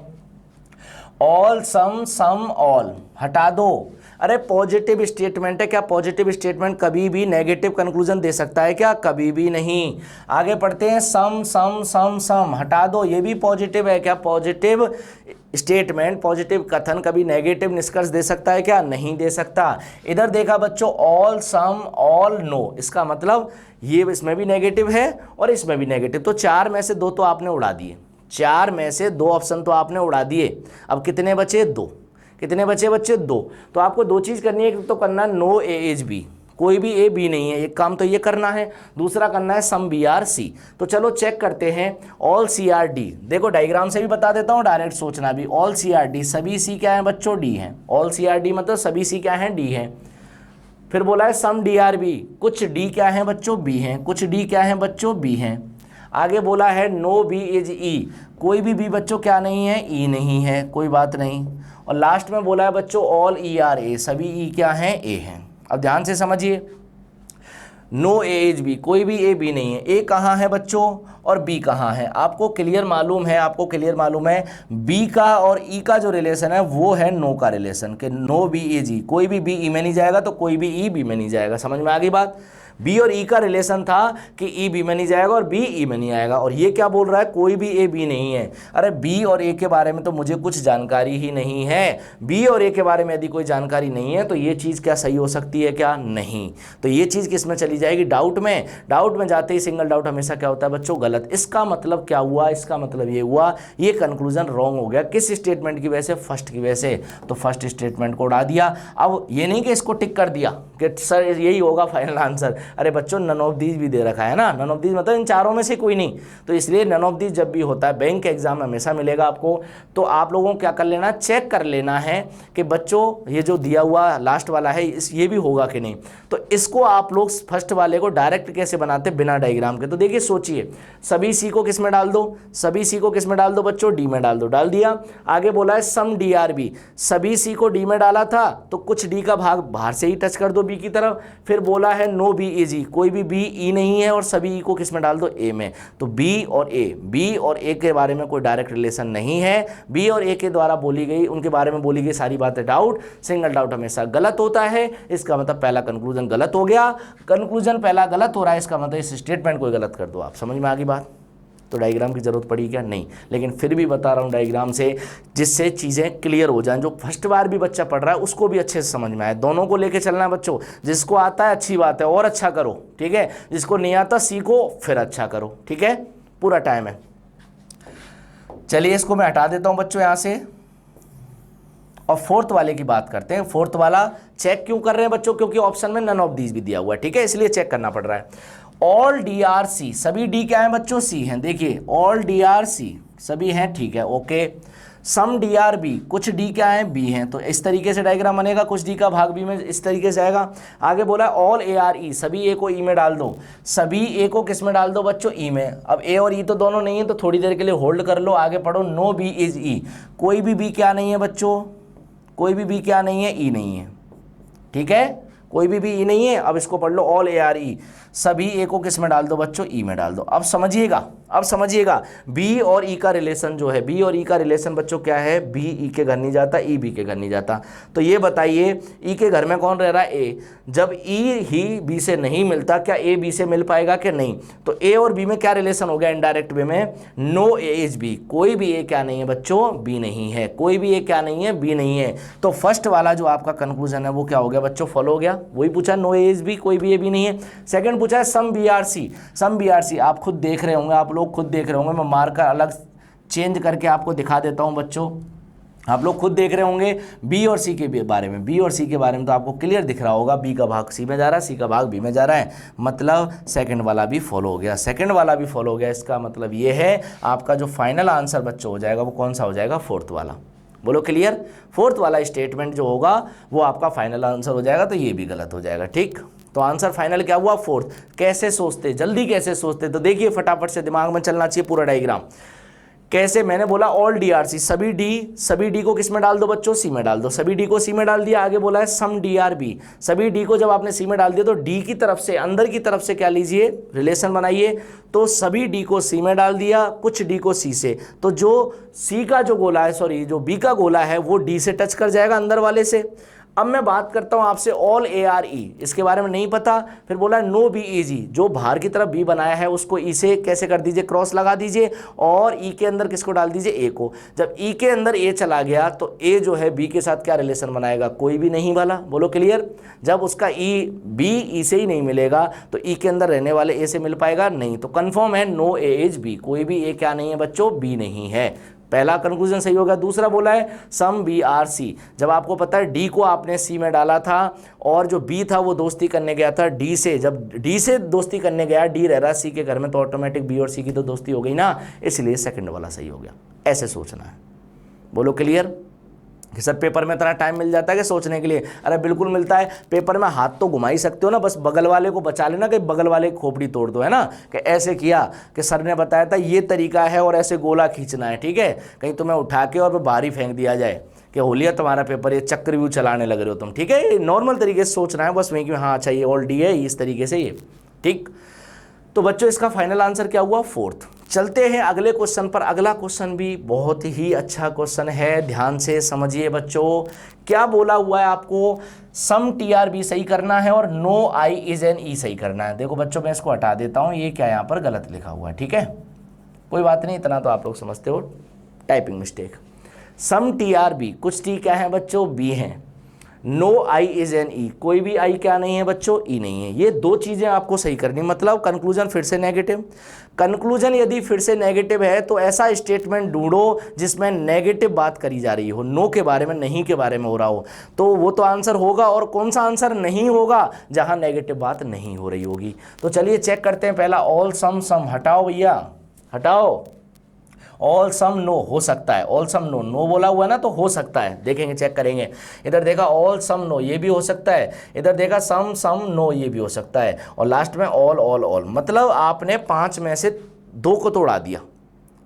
ऑल सम ऑल हटा दो। अरे पॉजिटिव स्टेटमेंट है, क्या पॉजिटिव स्टेटमेंट कभी भी नेगेटिव कंक्लूजन दे सकता है क्या, कभी भी नहीं। आगे पढ़ते हैं, सम हटा दो, ये भी पॉजिटिव है। क्या पॉजिटिव स्टेटमेंट, पॉजिटिव कथन कभी नेगेटिव निष्कर्ष दे सकता है क्या, नहीं दे सकता। इधर देखा बच्चों, ऑल सम ऑल नो, इसका मतलब ये इसमें भी नेगेटिव है और इसमें भी नेगेटिव। तो 4 में से 2 तो आपने उड़ा दिए, 4 में से 2 ऑप्शन तो आपने उड़ा दिए। अब कितने बचे, 2। कितने बचे बच्चे, 2। तो आपको 2 चीज़ करनी है। एक तो करना नो ए इज बी, कोई भी ए बी नहीं है। एक काम तो ये करना है, दूसरा करना है सम बी आर सी। तो चलो चेक करते हैं, ऑल सी आर डी। देखो डायग्राम से भी बता देता हूँ, डायरेक्ट सोचना भी। ऑल सी आर डी, सभी सी क्या है बच्चों, डी है। ऑल सी आर डी मतलब सभी सी क्या है, डी है। फिर बोला है सम डी आर बी, कुछ डी क्या है बच्चों, बी हैं। कुछ डी क्या है बच्चों, बी हैं। आगे बोला है नो बी इज ई, कोई भी बी बच्चों क्या नहीं है, ई नहीं है, कोई बात नहीं। और लास्ट में बोला है बच्चों ऑल ई आर ए, सभी ई क्या हैं, ए हैं। अब ध्यान से समझिए, नो ए इज बी, कोई भी ए बी नहीं है। ए कहाँ है बच्चों और बी कहाँ है, आपको क्लियर मालूम है, आपको क्लियर मालूम है। बी का और ई का जो रिलेशन है वो है नो का रिलेशन, कि नो बी इज ई, कोई भी बी ई में नहीं जाएगा तो कोई भी ई बी में नहीं जाएगा। समझ में आ गई बात। बी और ई का रिलेशन था कि ई बी में नहीं जाएगा और बी ई में नहीं आएगा। और ये क्या बोल रहा है, कोई भी ए बी नहीं है। अरे बी और ए के बारे में तो मुझे कुछ जानकारी ही नहीं है। बी और ए के बारे में यदि कोई जानकारी नहीं है तो ये चीज़ क्या सही हो सकती है, क्या नहीं। तो ये चीज़ किस में चली जाएगी, डाउट में। डाउट में जाते ही सिंगल डाउट हमेशा क्या होता है बच्चों, गलत। इसका मतलब क्या हुआ, इसका मतलब ये हुआ, ये कंक्लूजन रॉन्ग हो गया। किस स्टेटमेंट की वजह से, फर्स्ट की वजह से। तो फर्स्ट स्टेटमेंट को उड़ा दिया। अब ये नहीं कि इसको टिक कर दिया कि सर यही होगा फाइनल आंसर। अरे बच्चों नन ऑफ दीज भी दे रखा है ना, नन ऑफ दीज मतलब इन चारों में से कोई नहीं। तो इसलिए नन ऑफ दीज जब भी होता है, बैंक के एग्जाम में हमेशा मिलेगा आपको। तो आप लोगों को क्या कर लेना, चेक कर लेना है कि बच्चों ये जो दिया हुआ लास्ट वाला है ये भी होगा कि नहीं। तो इसको आप लोग फर्स्ट वाले को डायरेक्ट कैसे बनाते, बिना डायग्राम के। तो देखिए सोचिए, सभी सी को किस में डाल दो, सभी सी को किस में डाल दो बच्चों, डी में डाल दो। डाल दिया। आगे बोला है सम डी आर बी, सभी सी को डी में डाला था तो कुछ डी का भाग बाहर से ही टच कर दो बी की तरफ। फिर बोला है नो बी इज ई, कोई भी बी ई नहीं है और सभी ई को किस में डाल दो, ए में। तो बी और ए के बारे में कोई डायरेक्ट रिलेशन नहीं है। बी और ए के द्वारा बोली गई, उनके बारे में बोली गई सारी बातें डाउट, सिंगल डाउट हमेशा गलत होता है। इसका मतलब पहला कंक्लूजन गलत हो गया। कंक्लूजन पहला गलत हो रहा है, इसका मतलब इस स्टेटमेंट को गलत कर दो आप। समझ में आ गई बात। तो डायग्राम की ज़रूरत पड़ी क्या, नहीं। लेकिन फिर भी बता रहा हूँ डायग्राम से, जिससे चीज़ें क्लियर हो जाएं। जो फर्स्ट बार भी बच्चा पढ़ रहा है उसको भी अच्छे से समझ में आए। दोनों को लेके चलना है बच्चों। जिसको आता है अच्छी बात है और अच्छा करो, ठीक है। जिसको नहीं आता सीखो फिर अच्छा करो, ठीक है। पूरा टाइम है। चलिए इसको मैं हटा देता हूँ बच्चों यहाँ से और फोर्थ वाले की बात करते हैं। फोर्थ वाला चेक क्यों कर रहे हैं बच्चों, क्योंकि ऑप्शन में नन ऑफ दीज भी दिया हुआ है, ठीक है, इसलिए चेक करना पड़ रहा है। ऑल डी आर सी, सभी डी क्या है बच्चों, सी हैं। देखिए ऑल डी आर सी सभी हैं, ठीक है, ओके। सम डी आर बी, कुछ डी क्या है, बी हैं। तो इस तरीके से डायग्राम बनेगा, कुछ डी का भाग बी में इस तरीके से आएगा। आगे बोला है ऑल ए आर ई, सभी ए को ई में डाल दो। सभी ए को किस में डाल दो बच्चों, ई में। अब ए और ई तो दोनों नहीं है तो थोड़ी देर के लिए होल्ड कर लो, आगे पढ़ो। नो बी इज ई, कोई भी बी क्या नहीं है बच्चों, कोई भी बी क्या नहीं है, ई नहीं है, ठीक है, कोई भी ई नहीं है। अब इसको पढ़ लो, ऑल ए आर ई, सभी ए को किस में डाल दो बच्चों, ई में डाल दो। अब समझिएगा, अब समझिएगा, बी और ई का रिलेशन जो है, बी और ई का रिलेशन बच्चों क्या है, बी ई के घर नहीं जाता, ई बी के घर नहीं जाता। तो ये बताइए ई के घर में कौन रह रहा है, ए। जब ई ही बी से नहीं मिलता, क्या ए बी से मिल पाएगा कि नहीं। तो ए और बी में क्या रिलेशन हो गया इनडायरेक्ट वे में, नो ए इज बी, कोई भी ए क्या नहीं है बच्चों, बी नहीं है। कोई भी ए क्या नहीं है, बी नहीं है। तो फर्स्ट वाला जो आपका कंक्लूजन है वो क्या हो गया बच्चों, फॉलो हो गया। वही पूछा नो ए इज बी, कोई भी ए बी नहीं है। सेकंड पूछा है some B are C, some B are C आप खुद देख रहे होंगे, आप लोग खुद देख रहे होंगे। मैं मार्कर अलग चेंज करके आपको दिखा देता हूं बच्चों, आप लोग खुद देख रहे होंगे। बी और सी के बारे में, बी और सी के बारे में तो आपको क्लियर दिख रहा होगा, बी का भाग सी में जा रहा है, सी का भाग बी में जा रहा है। मतलब सेकंड वाला भी फॉलो हो गया, सेकंड वाला भी फॉलो हो गया। इसका मतलब ये है आपका जो फाइनल आंसर बच्चों हो जाएगा वो कौन सा हो जाएगा, फोर्थ वाला। बोलो क्लियर। फोर्थ वाला स्टेटमेंट जो होगा वो आपका फाइनल आंसर हो जाएगा, तो ये भी गलत हो जाएगा, ठीक। तो आंसर फाइनल क्या हुआ, फोर्थ। कैसे सोचते, जल्दी कैसे सोचते, तो देखिए फटाफट से दिमाग में चलना चाहिए पूरा डायग्राम। कैसे, मैंने बोला ऑल डी आर सी, सभी डी को किस में डाल दो बच्चों, सी में डाल दो। सभी डी को सी में डाल दिया। आगे बोला है सम डी आर बी, सभी डी को जब आपने सी में डाल दिया तो डी की तरफ से, अंदर की तरफ से क्या लीजिए, रिलेशन बनाइए। तो सभी डी को सी में डाल दिया, कुछ डी को सी से। तो जो सी का जो गोला है, सॉरी जो बी का गोला है वो डी से टच कर जाएगा अंदर वाले से। अब मैं बात करता हूं आपसे ऑल ए आर ई, इसके बारे में नहीं पता। फिर बोला नो बी ई जी, जो बाहर की तरफ बी बनाया है उसको ई से कैसे कर दीजिए, क्रॉस लगा दीजिए। और ई के अंदर किसको डाल दीजिए, ए को। जब ई के अंदर ए चला गया तो ए जो है बी के साथ क्या रिलेशन बनाएगा, कोई भी नहीं वाला। बोलो क्लियर। जब उसका ई बी ई से ही नहीं मिलेगा तो ई के अंदर रहने वाले ए से मिल पाएगा नहीं। तो कंफर्म है नो ए इज बी, कोई भी ए क्या नहीं है बच्चों, बी नहीं है। पहला कंक्लूजन सही हो गया। दूसरा बोला है सम बी आर सी, जब आपको पता है डी को आपने सी में डाला था और जो बी था वो दोस्ती करने गया था डी से, जब डी से दोस्ती करने गया, डी रह रहा सी के घर में, तो ऑटोमेटिक बी और सी की तो दोस्ती हो गई ना, इसलिए सेकंड वाला सही हो गया। ऐसे सोचना है। बोलो क्लियर कि सर पेपर में इतना टाइम मिल जाता है कि सोचने के लिए? अरे बिल्कुल मिलता है। पेपर में हाथ तो घुमा ही सकते हो ना, बस बगल वाले को बचा लेना कि बगल वाले की खोपड़ी तोड़ दो, है ना, कि ऐसे किया कि सर ने बताया था ये तरीका है और ऐसे गोला खींचना है, ठीक है, कहीं तुम्हें उठा के और बाहर ही फेंक दिया जाए कि हो लिया तुम्हारा पेपर, ये चक्रव्यूह चलाने लग रहे हो तुम, ठीक है। नॉर्मल तरीके से सोचना है बस, वहीं कि हाँ अच्छा ये ऑल डी है, इस तरीके से ये, ठीक। तो बच्चों इसका फाइनल आंसर क्या हुआ? फोर्थ। चलते हैं अगले क्वेश्चन पर। अगला क्वेश्चन भी बहुत ही अच्छा क्वेश्चन है, ध्यान से समझिए बच्चों। क्या बोला हुआ है आपको? सम टी आर बी सही करना है और no I is an E सही करना है। देखो बच्चों मैं इसको हटा देता हूं, ये क्या यहाँ पर गलत लिखा हुआ है, ठीक है, कोई बात नहीं, इतना तो आप लोग समझते हो, typing mistake. Some T are B, कुछ टी क्या है बच्चों? बी हैं। No I is an E, कोई भी आई क्या नहीं है बच्चों? ई नहीं है। ये दो चीजें आपको सही करनी, मतलब कंक्लूजन फिर से नेगेटिव। कंक्लूजन यदि फिर से नेगेटिव है तो ऐसा स्टेटमेंट ढूंढो जिसमें नेगेटिव बात करी जा रही हो, नो के बारे में, नहीं के बारे में हो रहा हो, तो वो तो आंसर होगा। और कौन सा आंसर नहीं होगा? जहां नेगेटिव बात नहीं हो रही होगी। तो चलिए चेक करते हैं। पहला ऑल सम, सम हटाओ भैया, हटाओ। ऑल सम नो हो सकता है, ऑल सम नो, नो बोला हुआ है ना तो हो सकता है, देखेंगे चेक करेंगे। इधर देखा ऑल सम नो, ये भी हो सकता है। इधर देखा सम सम नो, ये भी हो सकता है। और लास्ट में ऑल ऑल ऑल, मतलब आपने 5 में से 2 को तो उड़ा दिया,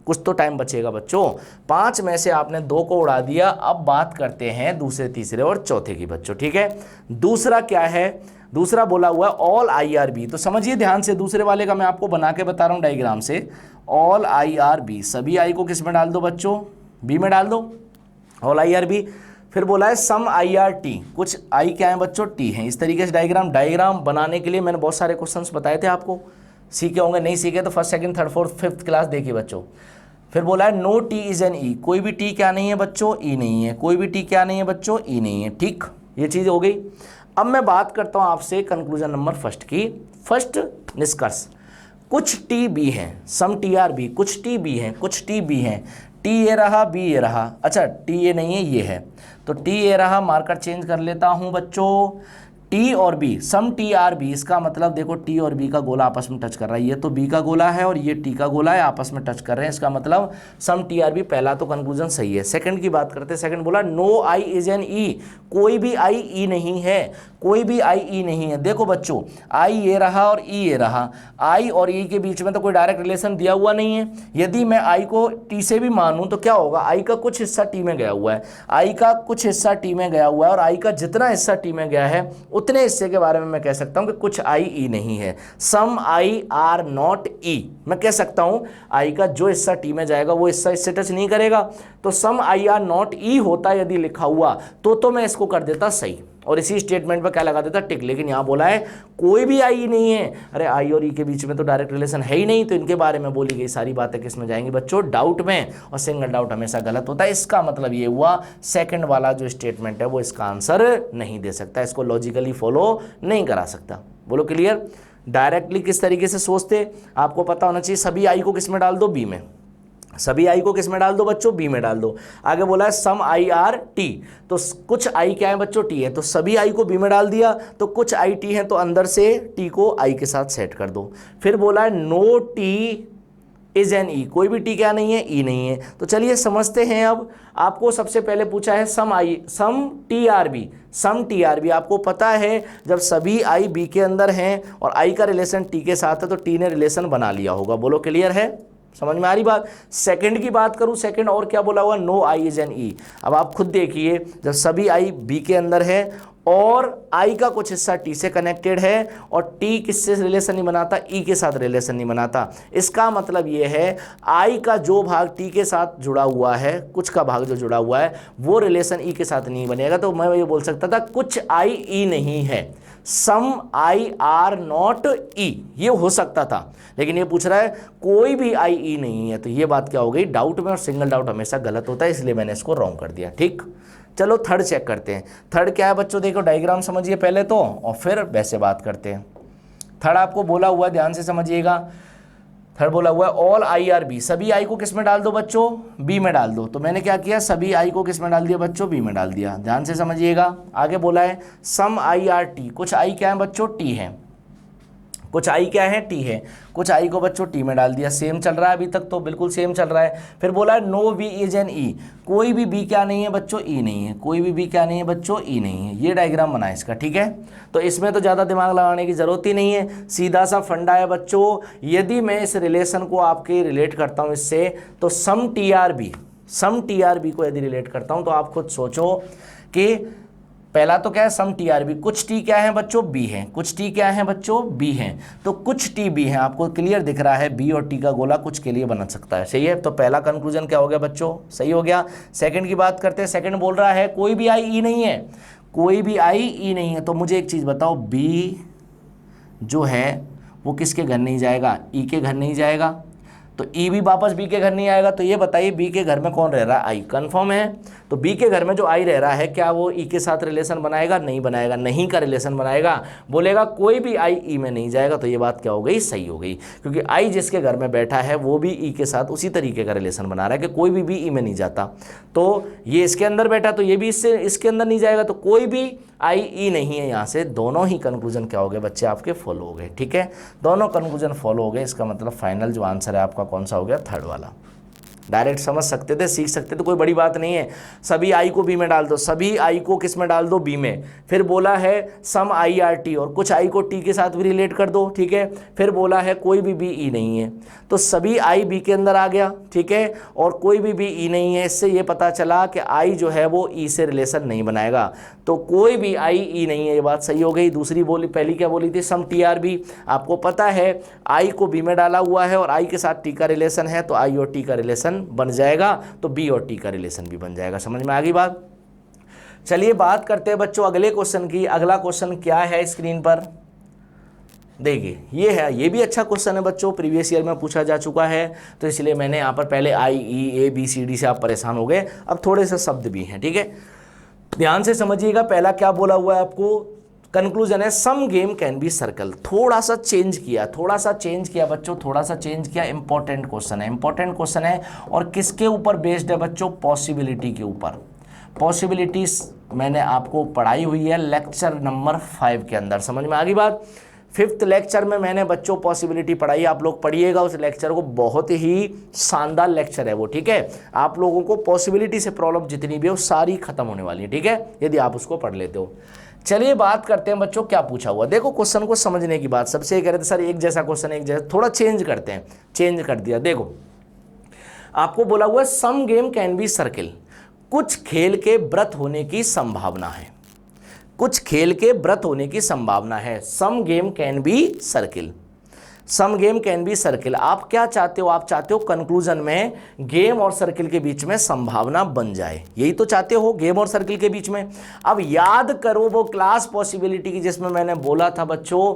कुछ तो टाइम बचेगा बच्चों। 5 में से आपने 2 को उड़ा दिया। अब बात करते हैं दूसरे, तीसरे और चौथे की बच्चों, ठीक है। दूसरा क्या है? दूसरा बोला हुआ है ऑल आई आर बी, तो समझिए ध्यान से, दूसरे वाले का मैं आपको बना के बता रहा हूं डायग्राम से। ऑल आई आर बी, सभी आई को किस में डाल दो बच्चों? बी में डाल दो, ऑल आई आर बी। फिर बोला है सम आई आर टी, कुछ आई क्या है बच्चों? टी है। इस तरीके से डायग्राम बनाने के लिए मैंने बहुत सारे क्वेश्चंस बताए थे आपको, सीखे होंगे, नहीं सीखे तो first second third fourth fifth class देखिए बच्चों। फिर बोला है no T is an E, कोई भी टी क्या नहीं है बच्चों? ई नहीं है। कोई भी टी क्या नहीं है बच्चों? ई नहीं है, ठीक, ये चीज़ हो गई। अब मैं बात करता हूं आपसे कंक्लूजन नंबर फर्स्ट की। फर्स्ट निष्कर्ष, कुछ टी बी हैं, सम टी आर बी, कुछ टी बी हैं, कुछ टी बी हैं। टी ये रहा, बी ये रहा, अच्छा टी ये नहीं है, ये है, तो टी ये रहा, मार्कर चेंज कर लेता हूं बच्चों। टी और B, some T are B, इसका मतलब देखो टी और बी का गोला आपस में टच कर रहा है, ये तो बी का गोला है और ये टी का गोला है, आपस में टच कर रहे हैं, इसका मतलब सम टी आर बी। पहला तो कंक्लूजन सही है। सेकंड की बात करते हैं। सेकंड बोला no I is an E, कोई भी आई ई नहीं है, कोई भी आई ई नहीं है। देखो बच्चों, आई ये रहा और ई ये रहा, आई और ई के बीच में तो कोई डायरेक्ट रिलेशन दिया हुआ नहीं है। यदि मैं आई को टी से भी मानूं तो क्या होगा? आई का कुछ हिस्सा टी में गया हुआ है, आई का कुछ हिस्सा टी में गया हुआ है, और आई का जितना हिस्सा टी में गया है उतने हिस्से के बारे में मैं कह सकता हूं कि कुछ आई ई नहीं है। सम आई आर नॉट ई, मैं कह सकता हूं आई का जो हिस्सा टी में जाएगा वो हिस्सा इससे टच नहीं करेगा। तो सम आई आर नॉट ई होता यदि लिखा हुआ तो मैं इसको कर देता सही और इसी स्टेटमेंट पर क्या लगा देता? टिक। लेकिन यहां बोला है कोई भी आई नहीं है। अरे आई और ई के बीच में तो डायरेक्ट रिलेशन है ही नहीं, तो इनके बारे में बोली गई सारी बातें किस में जाएंगी बच्चों? डाउट में, और सिंगल डाउट हमेशा गलत होता है। इसका मतलब ये हुआ सेकंड वाला जो स्टेटमेंट है वो इसका आंसर नहीं दे सकता, इसको लॉजिकली फॉलो नहीं करा सकता। बोलो क्लियर? डायरेक्टली किस तरीके से सोचते आपको पता होना चाहिए। सभी आई को किस में डाल दो? बी में। सभी आई को किस में डाल दो बच्चों? बी में डाल दो। आगे बोला है सम आई आर टी, तो कुछ आई क्या है बच्चों? टी है, तो सभी आई को बी में डाल दिया, तो कुछ आई टी है, तो अंदर से टी को आई के साथ सेट कर दो। फिर बोला है no T is an E, कोई भी टी क्या नहीं है? ई नहीं है। तो चलिए समझते हैं। अब आपको सबसे पहले पूछा है सम T are B, some T are B. आपको पता है जब सभी आई बी के अंदर हैं और आई का रिलेशन टी के साथ है तो टी ने रिलेशन बना लिया होगा। बोलो क्लियर है? समझ में आ रही बात? सेकंड की बात करूं, सेकंड और क्या बोला हुआ? No I is an E. अब आप खुद देखिए, जब सभी आई बी के अंदर है और आई का कुछ हिस्सा टी से कनेक्टेड है और टी किससे रिलेशन नहीं बनाता? ई के साथ रिलेशन नहीं बनाता। इसका मतलब ये है आई का जो भाग टी के साथ जुड़ा हुआ है, कुछ का भाग जो जुड़ा हुआ है वो रिलेशन ई के साथ नहीं बनेगा। तो मैं ये बोल सकता था कुछ आई ई नहीं है, सम आई आर नॉट ई, ये हो सकता था। लेकिन ये पूछ रहा है कोई भी आई ई नहीं है, तो ये बात क्या हो गई? डाउट में, और सिंगल डाउट हमेशा गलत होता है, इसलिए मैंने इसको रॉन्ग कर दिया। ठीक, चलो थर्ड चेक करते हैं। थर्ड क्या है बच्चों? देखो डायग्राम समझिए पहले तो, और फिर वैसे बात करते हैं। थर्ड आपको बोला हुआ, ध्यान से समझिएगा। थर्ड बोला हुआ है ऑल आई आर बी, सभी आई को किस में डाल दो बच्चों, बी में डाल दो। तो मैंने क्या किया, सभी आई को किस में डाल दिया बच्चों, बी में डाल दिया। ध्यान से समझिएगा। आगे बोला है सम आई आर टी, कुछ आई क्या है बच्चों, टी है, कुछ आई क्या है, टी है, कुछ आई को बच्चों टी में डाल दिया। सेम चल रहा है अभी तक तो, बिल्कुल सेम चल रहा है। फिर बोला है no B is an E, कोई भी बी क्या नहीं है बच्चों, ई नहीं है, कोई भी बी क्या नहीं है बच्चों, ई नहीं है। ये डायग्राम बना है इसका, ठीक है। तो इसमें तो ज़्यादा दिमाग लगाने की ज़रूरत ही नहीं है, सीधा सा फंडा है बच्चों। यदि मैं इस रिलेशन को आपके रिलेट करता हूँ इससे, तो सम T are B, some T are B को यदि रिलेट करता हूँ तो आप खुद सोचो कि पहला तो क्या है सम टी आर बी, कुछ टी क्या है बच्चों, बी है, कुछ टी क्या है बच्चों, बी है। तो कुछ टी बी है, आपको क्लियर दिख रहा है बी और टी का गोला कुछ के लिए बन सकता है, सही है। तो पहला कंक्लूजन क्या हो गया बच्चों, सही हो गया। सेकंड की बात करते हैं। सेकंड बोल रहा है कोई भी आई ई नहीं है, कोई भी आई ई नहीं है। तो मुझे एक चीज़ बताओ, बी जो है वो किसके घर नहीं जाएगा, ई के घर नहीं जाएगा। तो ई भी वापस बी के घर नहीं आएगा। तो ये बताइए बी के घर में कौन रह रहा है, आई, कंफर्म है। तो बी के घर में जो आई रह रहा है, क्या वो ई के साथ रिलेशन बनाएगा, नहीं बनाएगा, नहीं का रिलेशन बनाएगा। बोलेगा कोई भी आई ई में नहीं जाएगा। तो ये बात क्या हो गई, सही हो गई, क्योंकि आई जिसके घर में बैठा है वो भी ई के साथ उसी तरीके का रिलेशन बना रहा है कि कोई भी ई में नहीं जाता। तो ये इसके अंदर बैठा तो ये भी इसके अंदर नहीं जाएगा। तो कोई भी आई ई नहीं है। यहाँ से दोनों ही कंक्लूजन क्या हो गए बच्चे आपके, फॉलो हो गए, ठीक है। दोनों कंक्लूजन फॉलो हो गए। इसका मतलब फाइनल जो आंसर है आपका कौन सा हो गया, थर्ड वाला। डायरेक्ट समझ सकते थे, सीख सकते थे, कोई बड़ी बात नहीं है। सभी आई को बी में डाल दो, सभी आई को किस में डाल दो, बी में। फिर बोला है सम आई आर टी, और कुछ आई को टी के साथ भी रिलेट कर दो, ठीक है। फिर बोला है कोई भी बी ई नहीं है, तो सभी आई बी के अंदर आ गया, ठीक है, और कोई भी बी ई नहीं है। इससे ये पता चला कि आई जो है वो ई से रिलेशन नहीं बनाएगा। तो कोई भी आई ई नहीं है, ये बात सही हो गई। दूसरी बोली, पहली क्या बोली थी, सम टी आर बी। आपको पता है आई को बी में डाला हुआ है और आई के साथ टी का रिलेशन है, तो आई और टी का रिलेशन बन जाएगा, तो बी और टी का रिलेशन भी बन जाएगा। समझ में आ गई बात। चलिए बात करते हैं बच्चों अगले क्वेश्चन की। अगला क्वेश्चन क्या है स्क्रीन पर देखिए, ये है, ये भी अच्छा क्वेश्चन है बच्चों, प्रीवियस ईयर में पूछा जा चुका है। तो इसलिए मैंने यहाँ पर पहले आई ई ए बी सी डी से आप परेशान हो गए, अब थोड़े से शब्द भी हैं, ठीक है। ध्यान से समझिएगा। पहला क्या बोला हुआ है आपको, कंक्लूजन है some game can B circle. थोड़ा सा चेंज किया बच्चों, थोड़ा सा चेंज किया। इंपॉर्टेंट क्वेश्चन है और किसके ऊपर बेस्ड है बच्चों, पॉसिबिलिटी के ऊपर। पॉसिबिलिटीज मैंने आपको पढ़ाई हुई है लेक्चर नंबर 5 के अंदर, समझ में आ गई बात। 5th लेक्चर में मैंने बच्चों पॉसिबिलिटी पढ़ाई, आप लोग पढ़िएगा उस लेक्चर को, बहुत ही शानदार लेक्चर है वो, ठीक है। आप लोगों को पॉसिबिलिटी से प्रॉब्लम जितनी भी हो सारी खत्म होने वाली है, ठीक है, यदि आप उसको पढ़ लेते हो। चलिए बात करते हैं बच्चों क्या पूछा हुआ। देखो क्वेश्चन को समझने की बात, सबसे कह रहे थे सर एक जैसा क्वेश्चन, एक जैसा, थोड़ा चेंज करते हैं, चेंज कर दिया। देखो आपको बोला हुआ है some game can be circle, कुछ खेल के व्रत होने की संभावना है, कुछ खेल के व्रत होने की संभावना है। Some game can be circle, some game can be circle. आप क्या चाहते हो, आप चाहते हो कंक्लूजन में गेम और सर्किल के बीच में संभावना बन जाए, यही तो चाहते हो, गेम और सर्किल के बीच में। अब याद करो वो क्लास पॉसिबिलिटी की जिसमें मैंने बोला था बच्चों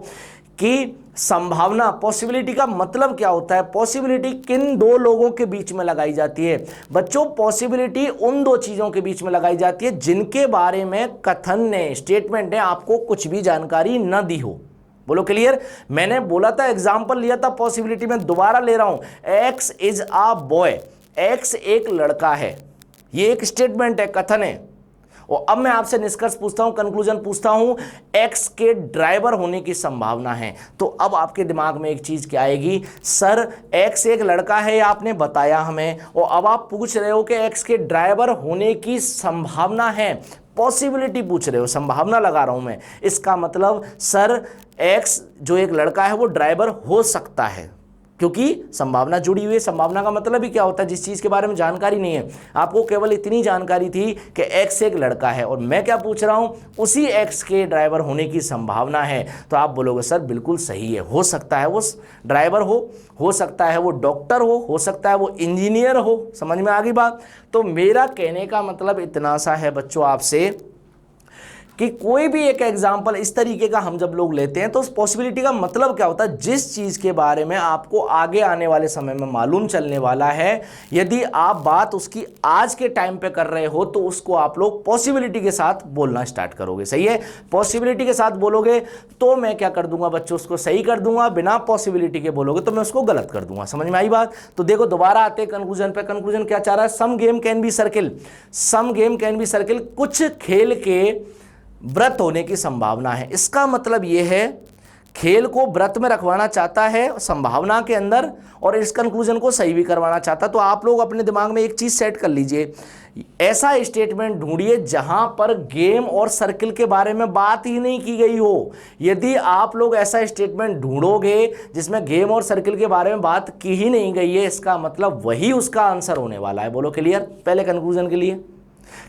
कि संभावना, पॉसिबिलिटी का मतलब क्या होता है, पॉसिबिलिटी किन दो लोगों के बीच में लगाई जाती है बच्चों, पॉसिबिलिटी उन दो चीजों के बीच में लगाई जाती है जिनके बारे में कथन ने, स्टेटमेंट ने आपको कुछ भी जानकारी न दी हो। बोलो क्लियर। मैंने बोला था, एग्जांपल लिया था पॉसिबिलिटी में, दोबारा ले रहा हूं, x is a boy, x एक लड़का है, ये एक स्टेटमेंट है, कथन है। और अब मैं आपसे निष्कर्ष पूछता हूं, कंक्लूजन पूछता हूं, एक्स के ड्राइवर होने की संभावना है। तो अब आपके दिमाग में एक चीज क्या आएगी, सर एक्स एक लड़का है, आपने बताया हमें, और अब आप पूछ रहे हो कि एक्स के ड्राइवर होने की संभावना है, पॉसिबिलिटी पूछ रहे हो, संभावना लगा रहा हूं मैं। इसका मतलब सर एक्स जो एक लड़का है वो ड्राइवर हो सकता है, क्योंकि संभावना जुड़ी हुई है। संभावना का मतलब ही क्या होता है, जिस चीज के बारे में जानकारी नहीं है, आपको केवल इतनी जानकारी थी कि एक्स एक लड़का है, और मैं क्या पूछ रहा हूं, उसी एक्स के ड्राइवर होने की संभावना है। तो आप बोलोगे सर बिल्कुल सही है, हो सकता है वो ड्राइवर हो सकता है वो डॉक्टर हो सकता है वो इंजीनियर हो। समझ में आ गई बात। तो मेरा कहने का मतलब इतना सा है बच्चों आपसे कि कोई भी एक एग्जाम्पल इस तरीके का हम जब लोग लेते हैं तो उस पॉसिबिलिटी का मतलब क्या होता है, जिस चीज़ के बारे में आपको आगे आने वाले समय में मालूम चलने वाला है, यदि आप बात उसकी आज के टाइम पे कर रहे हो तो उसको आप लोग पॉसिबिलिटी के साथ बोलना स्टार्ट करोगे। सही है, पॉसिबिलिटी के साथ बोलोगे तो मैं क्या कर दूंगा बच्चों, उसको सही कर दूंगा, बिना पॉसिबिलिटी के बोलोगे तो मैं उसको गलत कर दूंगा। समझ में आई बात? तो देखो दोबारा आते हैं कंक्लूजन पे। कंक्लूजन क्या चाह रहा है, some game can be circle, some game can be circle, कुछ खेल के व्रत होने की संभावना है। इसका मतलब यह है खेल को व्रत में रखवाना चाहता है संभावना के अंदर, और इस कंक्लूजन को सही भी करवाना चाहता। तो आप लोग अपने दिमाग में एक चीज सेट कर लीजिए, ऐसा स्टेटमेंट ढूंढिए जहां पर गेम और सर्किल के बारे में बात ही नहीं की गई हो। यदि आप लोग ऐसा स्टेटमेंट ढूंढोगे जिसमें गेम और सर्किल के बारे में बात की ही नहीं गई है, इसका मतलब वही उसका आंसर होने वाला है। बोलो क्लियर पहले कंक्लूजन के लिए,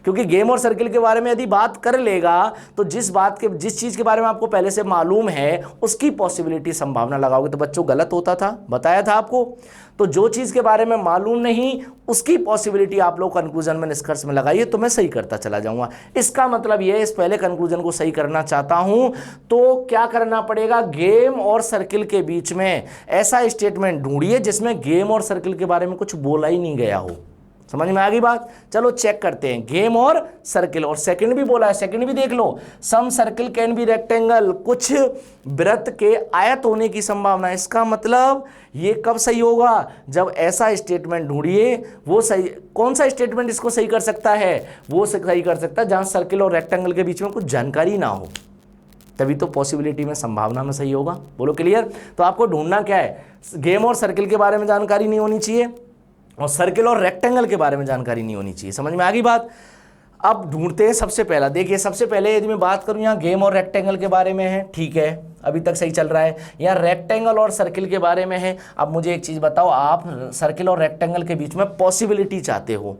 क्योंकि गेम और सर्किल के बारे में यदि बात कर लेगा तो जिस चीज के बारे में आपको पहले से मालूम है उसकी पॉसिबिलिटी संभावना लगाओगे तो बच्चों गलत होता था, बताया था आपको। तो जो चीज के बारे में मालूम नहीं उसकी पॉसिबिलिटी आप लोग कंक्लूजन में निष्कर्ष में लगाइए तो मैं सही करता चला जाऊंगा। इसका मतलब यह इस पहले कंक्लूजन को सही करना चाहता हूं तो क्या करना पड़ेगा, गेम और सर्किल के बीच में ऐसा स्टेटमेंट ढूंढिए जिसमें गेम और सर्किल के बारे में कुछ बोला ही नहीं गया हो। समझ में आ गई बात? चलो चेक करते हैं, गेम और सर्किल, और सेकंड भी बोला है, सेकंड भी देख लो, सम सर्किल कैन बी रेक्टेंगल, कुछ वृत्त के आयत होने की संभावना। इसका मतलब ये कब सही होगा, जब ऐसा स्टेटमेंट ढूंढिए, वो सही, कौन सा स्टेटमेंट इसको सही कर सकता है, वो सही कर सकता है जहां सर्किल और रेक्टेंगल के बीच में कुछ जानकारी ना हो, तभी तो पॉसिबिलिटी में संभावना में सही होगा। बोलो क्लियर? तो आपको ढूंढना क्या है, गेम और सर्किल के बारे में जानकारी नहीं होनी चाहिए और सर्किल और रेक्टेंगल के बारे में जानकारी नहीं होनी चाहिए। समझ में आ गई बात? अब ढूंढते हैं सबसे पहला। देखिए सबसे पहले यदि मैं बात करूं यहाँ गेम और रेक्टेंगल के बारे में है, ठीक है, अभी तक सही चल रहा है। यहाँ रेक्टेंगल और सर्किल के बारे में है। अब मुझे एक चीज़ बताओ, आप सर्किल और रेक्टेंगल के बीच में पॉसिबिलिटी चाहते हो,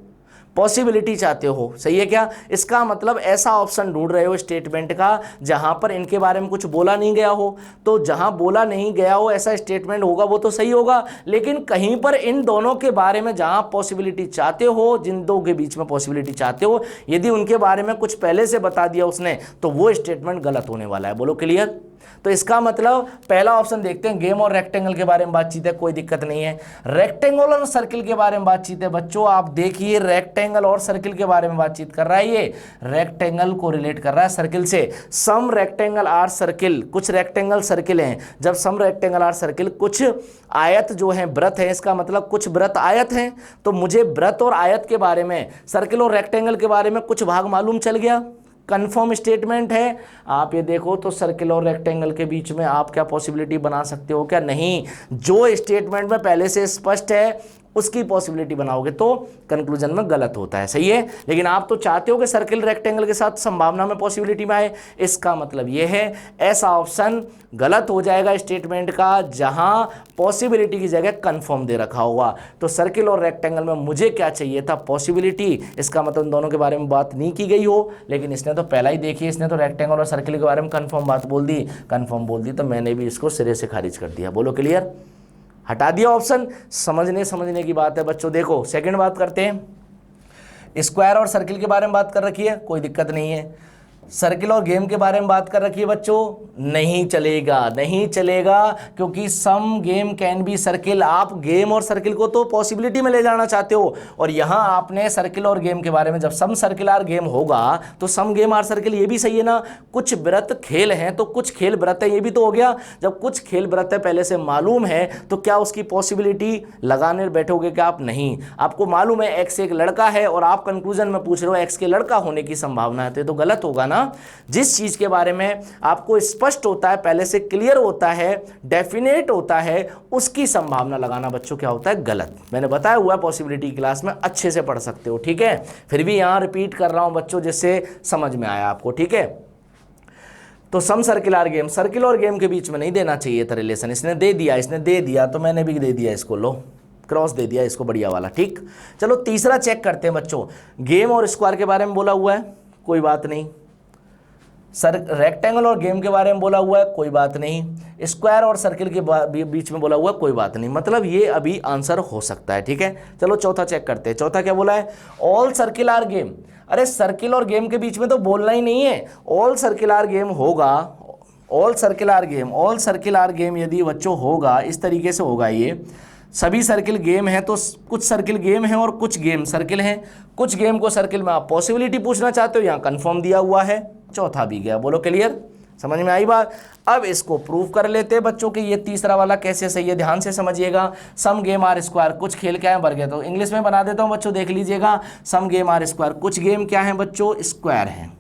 पॉसिबिलिटी चाहते हो, सही है क्या? इसका मतलब ऐसा ऑप्शन ढूंढ रहे हो स्टेटमेंट का जहां पर इनके बारे में कुछ बोला नहीं गया हो। तो जहां बोला नहीं गया हो ऐसा स्टेटमेंट होगा वो तो सही होगा, लेकिन कहीं पर इन दोनों के बारे में जहां पॉसिबिलिटी चाहते हो, जिन दो के बीच में पॉसिबिलिटी चाहते हो, यदि उनके बारे में कुछ पहले से बता दिया उसने तो वो स्टेटमेंट गलत होने वाला है। बोलो क्लियर? तो इसका मतलब पहला ऑप्शन देखते हैं, गेम और रेक्टेंगल के बारे में बातचीत है, कोई दिक्कत नहीं है। रेक्टेंगल और सर्किल के बारे में बातचीत है। बच्चों आप देखिए, रेक्टेंगल और सर्किल के बारे में बातचीत कर रहा है, ये रेक्टेंगल को रिलेट कर रहा है सर्किल से। सम रेक्टेंगल आर सर्किल, कुछ रेक्टेंगल सर्किल हैं। जब सम रेक्टेंगल आर सर्किल, कुछ आयत जो है व्रत है, इसका मतलब कुछ व्रत आयत हैं। तो मुझे व्रत और आयत के बारे में, सर्किल और रेक्टेंगल के बारे में कुछ भाग मालूम चल गया, कंफर्म स्टेटमेंट है। आप ये देखो तो सर्किल और रेक्टेंगल के बीच में आप क्या पॉसिबिलिटी बना सकते हो क्या? नहीं, जो स्टेटमेंट में पहले से स्पष्ट है उसकी पॉसिबिलिटी बनाओगे तो कंक्लूजन में गलत होता है। सही है, लेकिन आप तो चाहते हो कि सर्किल रेक्टेंगल के साथ संभावना में पॉसिबिलिटी में आए। इसका मतलब यह है ऐसा ऑप्शन गलत हो जाएगा स्टेटमेंट का जहां पॉसिबिलिटी की जगह कंफर्म दे रखा होगा। तो सर्किल और रेक्टेंगल में मुझे क्या चाहिए था, पॉसिबिलिटी। इसका मतलब इन दोनों के बारे में बात नहीं की गई हो, लेकिन इसने तो पहला ही देखिए, इसने तो रेक्टेंगल और सर्किल के बारे में कंफर्म बात बोल दी, कंफर्म बोल दी, तो मैंने भी इसको सिरे से खारिज कर दिया। बोलो क्लियर? हटा दिया ऑप्शन। समझने की बात है बच्चों। देखो सेकंड बात करते हैं, स्क्वायर और सर्किल के बारे में बात कर रखी है, कोई दिक्कत नहीं है। सर्किल और गेम के बारे में बात कर रखी है बच्चों, नहीं चलेगा, नहीं चलेगा, क्योंकि सम गेम कैन बी सर्किल। आप गेम और सर्किल को तो पॉसिबिलिटी में ले जाना चाहते हो, और यहां आपने सर्किल और गेम के बारे में, जब सम सर्किल आर गेम होगा तो सम गेम आर सर्किल, ये भी सही है ना। कुछ व्रत खेल हैं तो कुछ खेल व्रत है, ये भी तो हो गया। जब कुछ खेल व्रत है पहले से मालूम है तो क्या उसकी पॉसिबिलिटी लगाने बैठोगे क्या आप? नहीं। आपको मालूम है एक्स एक लड़का है और आप कंक्लूजन में पूछ रहे हो एक्स के लड़का होने की संभावना है, तो ये तो गलत होगा ना। जिस चीज के बारे में आपको स्पष्ट होता है, पहले से क्लियर होता है, डेफिनेट होता है, उसकी संभावना लगाना बच्चों क्या होता है? गलत। मैंने बताया हुआ है पॉसिबिलिटी क्लास में, अच्छे से पढ़ सकते हो, ठीक है। फिर भी यहां रिपीट कर रहा हूं बच्चों जिससे समझ में आया आपको, ठीक है। तो सम सर्किल आर गेम, सर्किल और गेम के बीच में नहीं देना चाहिए था रिलेशन, इसने दे दिया तो मैंने भी दे दिया इसको, लो क्रॉस दे दिया इसको, बढ़िया वाला, ठीक। चलो तीसरा चेक करते हैं बच्चों, गेम और स्क्वायर के बारे में बोला हुआ है, कोई बात नहीं। रेक्टेंगल और गेम के बारे में बोला हुआ है, कोई बात नहीं। स्क्वायर और सर्किल के बीच में बोला हुआ है, कोई बात नहीं। मतलब ये अभी आंसर हो सकता है, ठीक है। चलो चौथा चेक करते हैं। चौथा क्या बोला है? All circle are game. अरे सर्किल और गेम के बीच में तो बोलना ही नहीं है, ऑल सर्किल आर गेम होगा। All circle are game, all circle are game यदि बच्चों होगा, इस तरीके से होगा, ये सभी सर्किल गेम है तो कुछ सर्किल गेम है और कुछ गेम सर्किल हैं। कुछ गेम को सर्किल में आप पॉसिबिलिटी पूछना चाहते हो, यहाँ कंफर्म दिया हुआ है। चौथा भी गया, बोलो क्लियर, समझ में आई बात। अब इसको प्रूव कर लेते हैं बच्चों के, ये तीसरा वाला कैसे सही है, ध्यान से समझिएगा। सम गेम आर स्क्वायर, कुछ खेल क्या है वर्ग है, तो इंग्लिश में बना देता हूँ बच्चों, देख लीजिएगा। सम गेम आर स्क्वायर, कुछ गेम क्या है बच्चों, स्क्वायर हैं।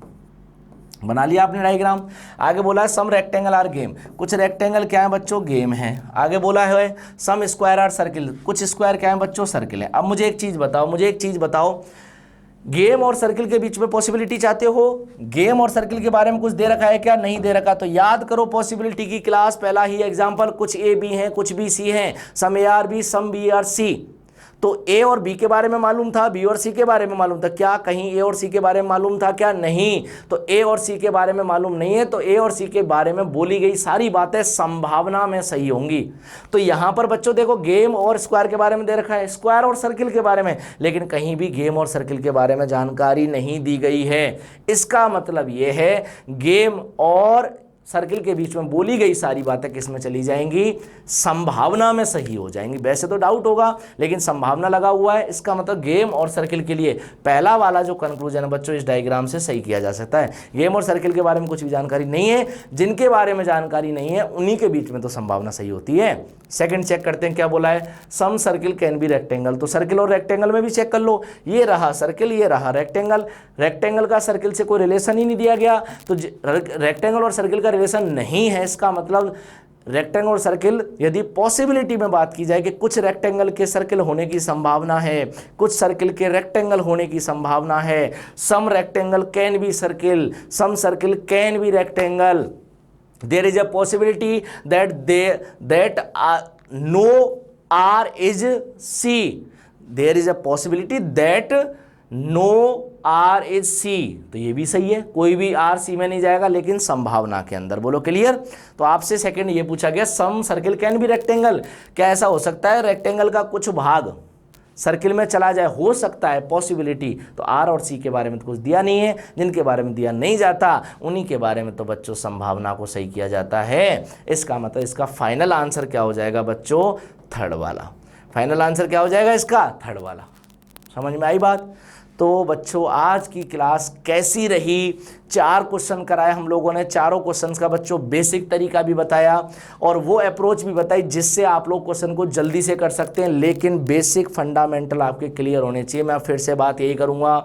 बना लिया आपने डायग्राम। आगे बोला है सम रेक्टेंगल आर गेम, कुछ रेक्टेंगल क्या है बच्चों, गेम है। आगे बोला है सम स्क्वायर आर सर्किल, कुछ स्क्वायर क्या है बच्चों, सर्किल है। अब मुझे एक चीज़ बताओ, गेम और सर्किल के बीच में पॉसिबिलिटी चाहते हो? गेम और सर्किल के बारे में कुछ दे रखा है क्या? नहीं दे रखा। तो याद करो पॉसिबिलिटी की क्लास, पहला ही एग्जांपल, कुछ ए बी हैं, कुछ बी सी हैं, some A are B, some B are C. तो ए और बी के बारे में मालूम था, बी और सी के बारे में मालूम था क्या? कहीं ए और सी के बारे में मालूम था क्या? नहीं। तो ए और सी के बारे में मालूम नहीं है, तो ए और सी के बारे में बोली गई सारी बातें संभावना में सही होंगी। तो यहां पर बच्चों देखो, गेम और स्क्वायर के बारे में दे रखा है, स्क्वायर और सर्किल के बारे में, लेकिन कहीं भी गेम और सर्किल के बारे में जानकारी नहीं दी गई है। इसका मतलब यह है गेम और सर्किल के बीच में बोली गई सारी बातें किस में चली जाएंगी, संभावना में सही हो जाएंगी। वैसे तो डाउट होगा, लेकिन संभावना लगा हुआ है, इसका मतलब गेम और सर्किल के लिए पहला वाला जो कंक्लूजन है बच्चों, इस डायग्राम से सही किया जा सकता है। गेम और सर्किल के बारे में कुछ भी जानकारी नहीं है, जिनके बारे में जानकारी नहीं है उन्हीं के बीच में तो संभावना सही होती है। सेकंड चेक करते हैं, क्या बोला है? सम सर्किल कैन बी रेक्टेंगल। तो सर्किल और रेक्टेंगल में भी चेक कर लो, ये रहा सर्किल, ये रहा रेक्टेंगल। रेक्टेंगल का सर्किल से कोई रिलेशन ही नहीं दिया गया, तो रेक्टेंगल और सर्किल का रिलेशन नहीं है। इसका मतलब रेक्टेंगल और सर्किल, यदि पॉसिबिलिटी में बात की जाए कि कुछ रेक्टेंगल के सर्किल होने की संभावना है, कुछ सर्किल के रेक्टेंगल होने की संभावना है। Some rectangle can be circle, some circle can be rectangle. There is a possibility that no R is C. There is a possibility that no R is C. तो ये भी सही है, कोई भी R C में नहीं जाएगा, लेकिन संभावना के अंदर। बोलो क्लियर। तो आपसे सेकंड ये पूछा गया, सम सर्किल कैन बी रेक्टेंगल, क्या ऐसा हो सकता है रेक्टेंगल का कुछ भाग सर्किल में चला जाए? हो सकता है, पॉसिबिलिटी। तो आर और सी के बारे में तो कुछ दिया नहीं है, जिनके बारे में दिया नहीं जाता उन्हीं के बारे में तो बच्चों संभावना को सही किया जाता है। इसका मतलब इसका फाइनल आंसर क्या हो जाएगा बच्चों, थर्ड वाला। फाइनल आंसर क्या हो जाएगा इसका, थर्ड वाला। समझ में आई बात। तो बच्चों आज की क्लास कैसी रही? 4 क्वेश्चन कराए हम लोगों ने, चारों क्वेश्चंस का बच्चों बेसिक तरीका भी बताया और वो अप्रोच भी बताई जिससे आप लोग क्वेश्चन को जल्दी से कर सकते हैं, लेकिन बेसिक फंडामेंटल आपके क्लियर होने चाहिए। मैं फिर से बात यही करूँगा,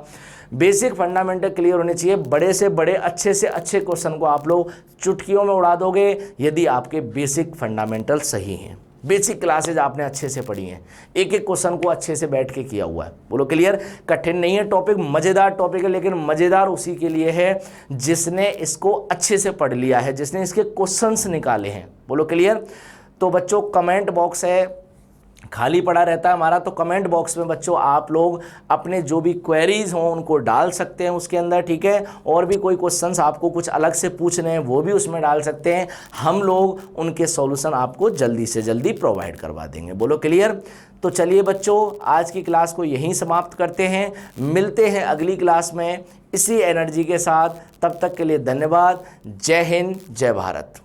बेसिक फंडामेंटल क्लियर होने चाहिए। बड़े से बड़े, अच्छे से अच्छे क्वेश्चन को आप लोग चुटकियों में उड़ा दोगे यदि आपके बेसिक फंडामेंटल सही हैं। बेसिक क्लासेज आपने अच्छे से पढ़ी हैं, एक एक क्वेश्चन को अच्छे से बैठ के किया हुआ है। बोलो क्लियर। कठिन नहीं है टॉपिक, मज़ेदार टॉपिक है, लेकिन मज़ेदार उसी के लिए है जिसने इसको अच्छे से पढ़ लिया है, जिसने इसके क्वेश्चंस निकाले हैं। बोलो क्लियर। तो बच्चों कमेंट बॉक्स है, खाली पड़ा रहता है हमारा, तो कमेंट बॉक्स में बच्चों आप लोग अपने जो भी क्वेरीज हों उनको डाल सकते हैं उसके अंदर, ठीक है। और भी कोई क्वेश्चंस आपको कुछ अलग से पूछने हैं वो भी उसमें डाल सकते हैं, हम लोग उनके सॉल्यूशन आपको जल्दी से जल्दी प्रोवाइड करवा देंगे। बोलो क्लियर। तो चलिए बच्चों आज की क्लास को यहीं समाप्त करते हैं, मिलते हैं अगली क्लास में इसी एनर्जी के साथ। तब तक के लिए धन्यवाद। जय हिंद, जय भारत।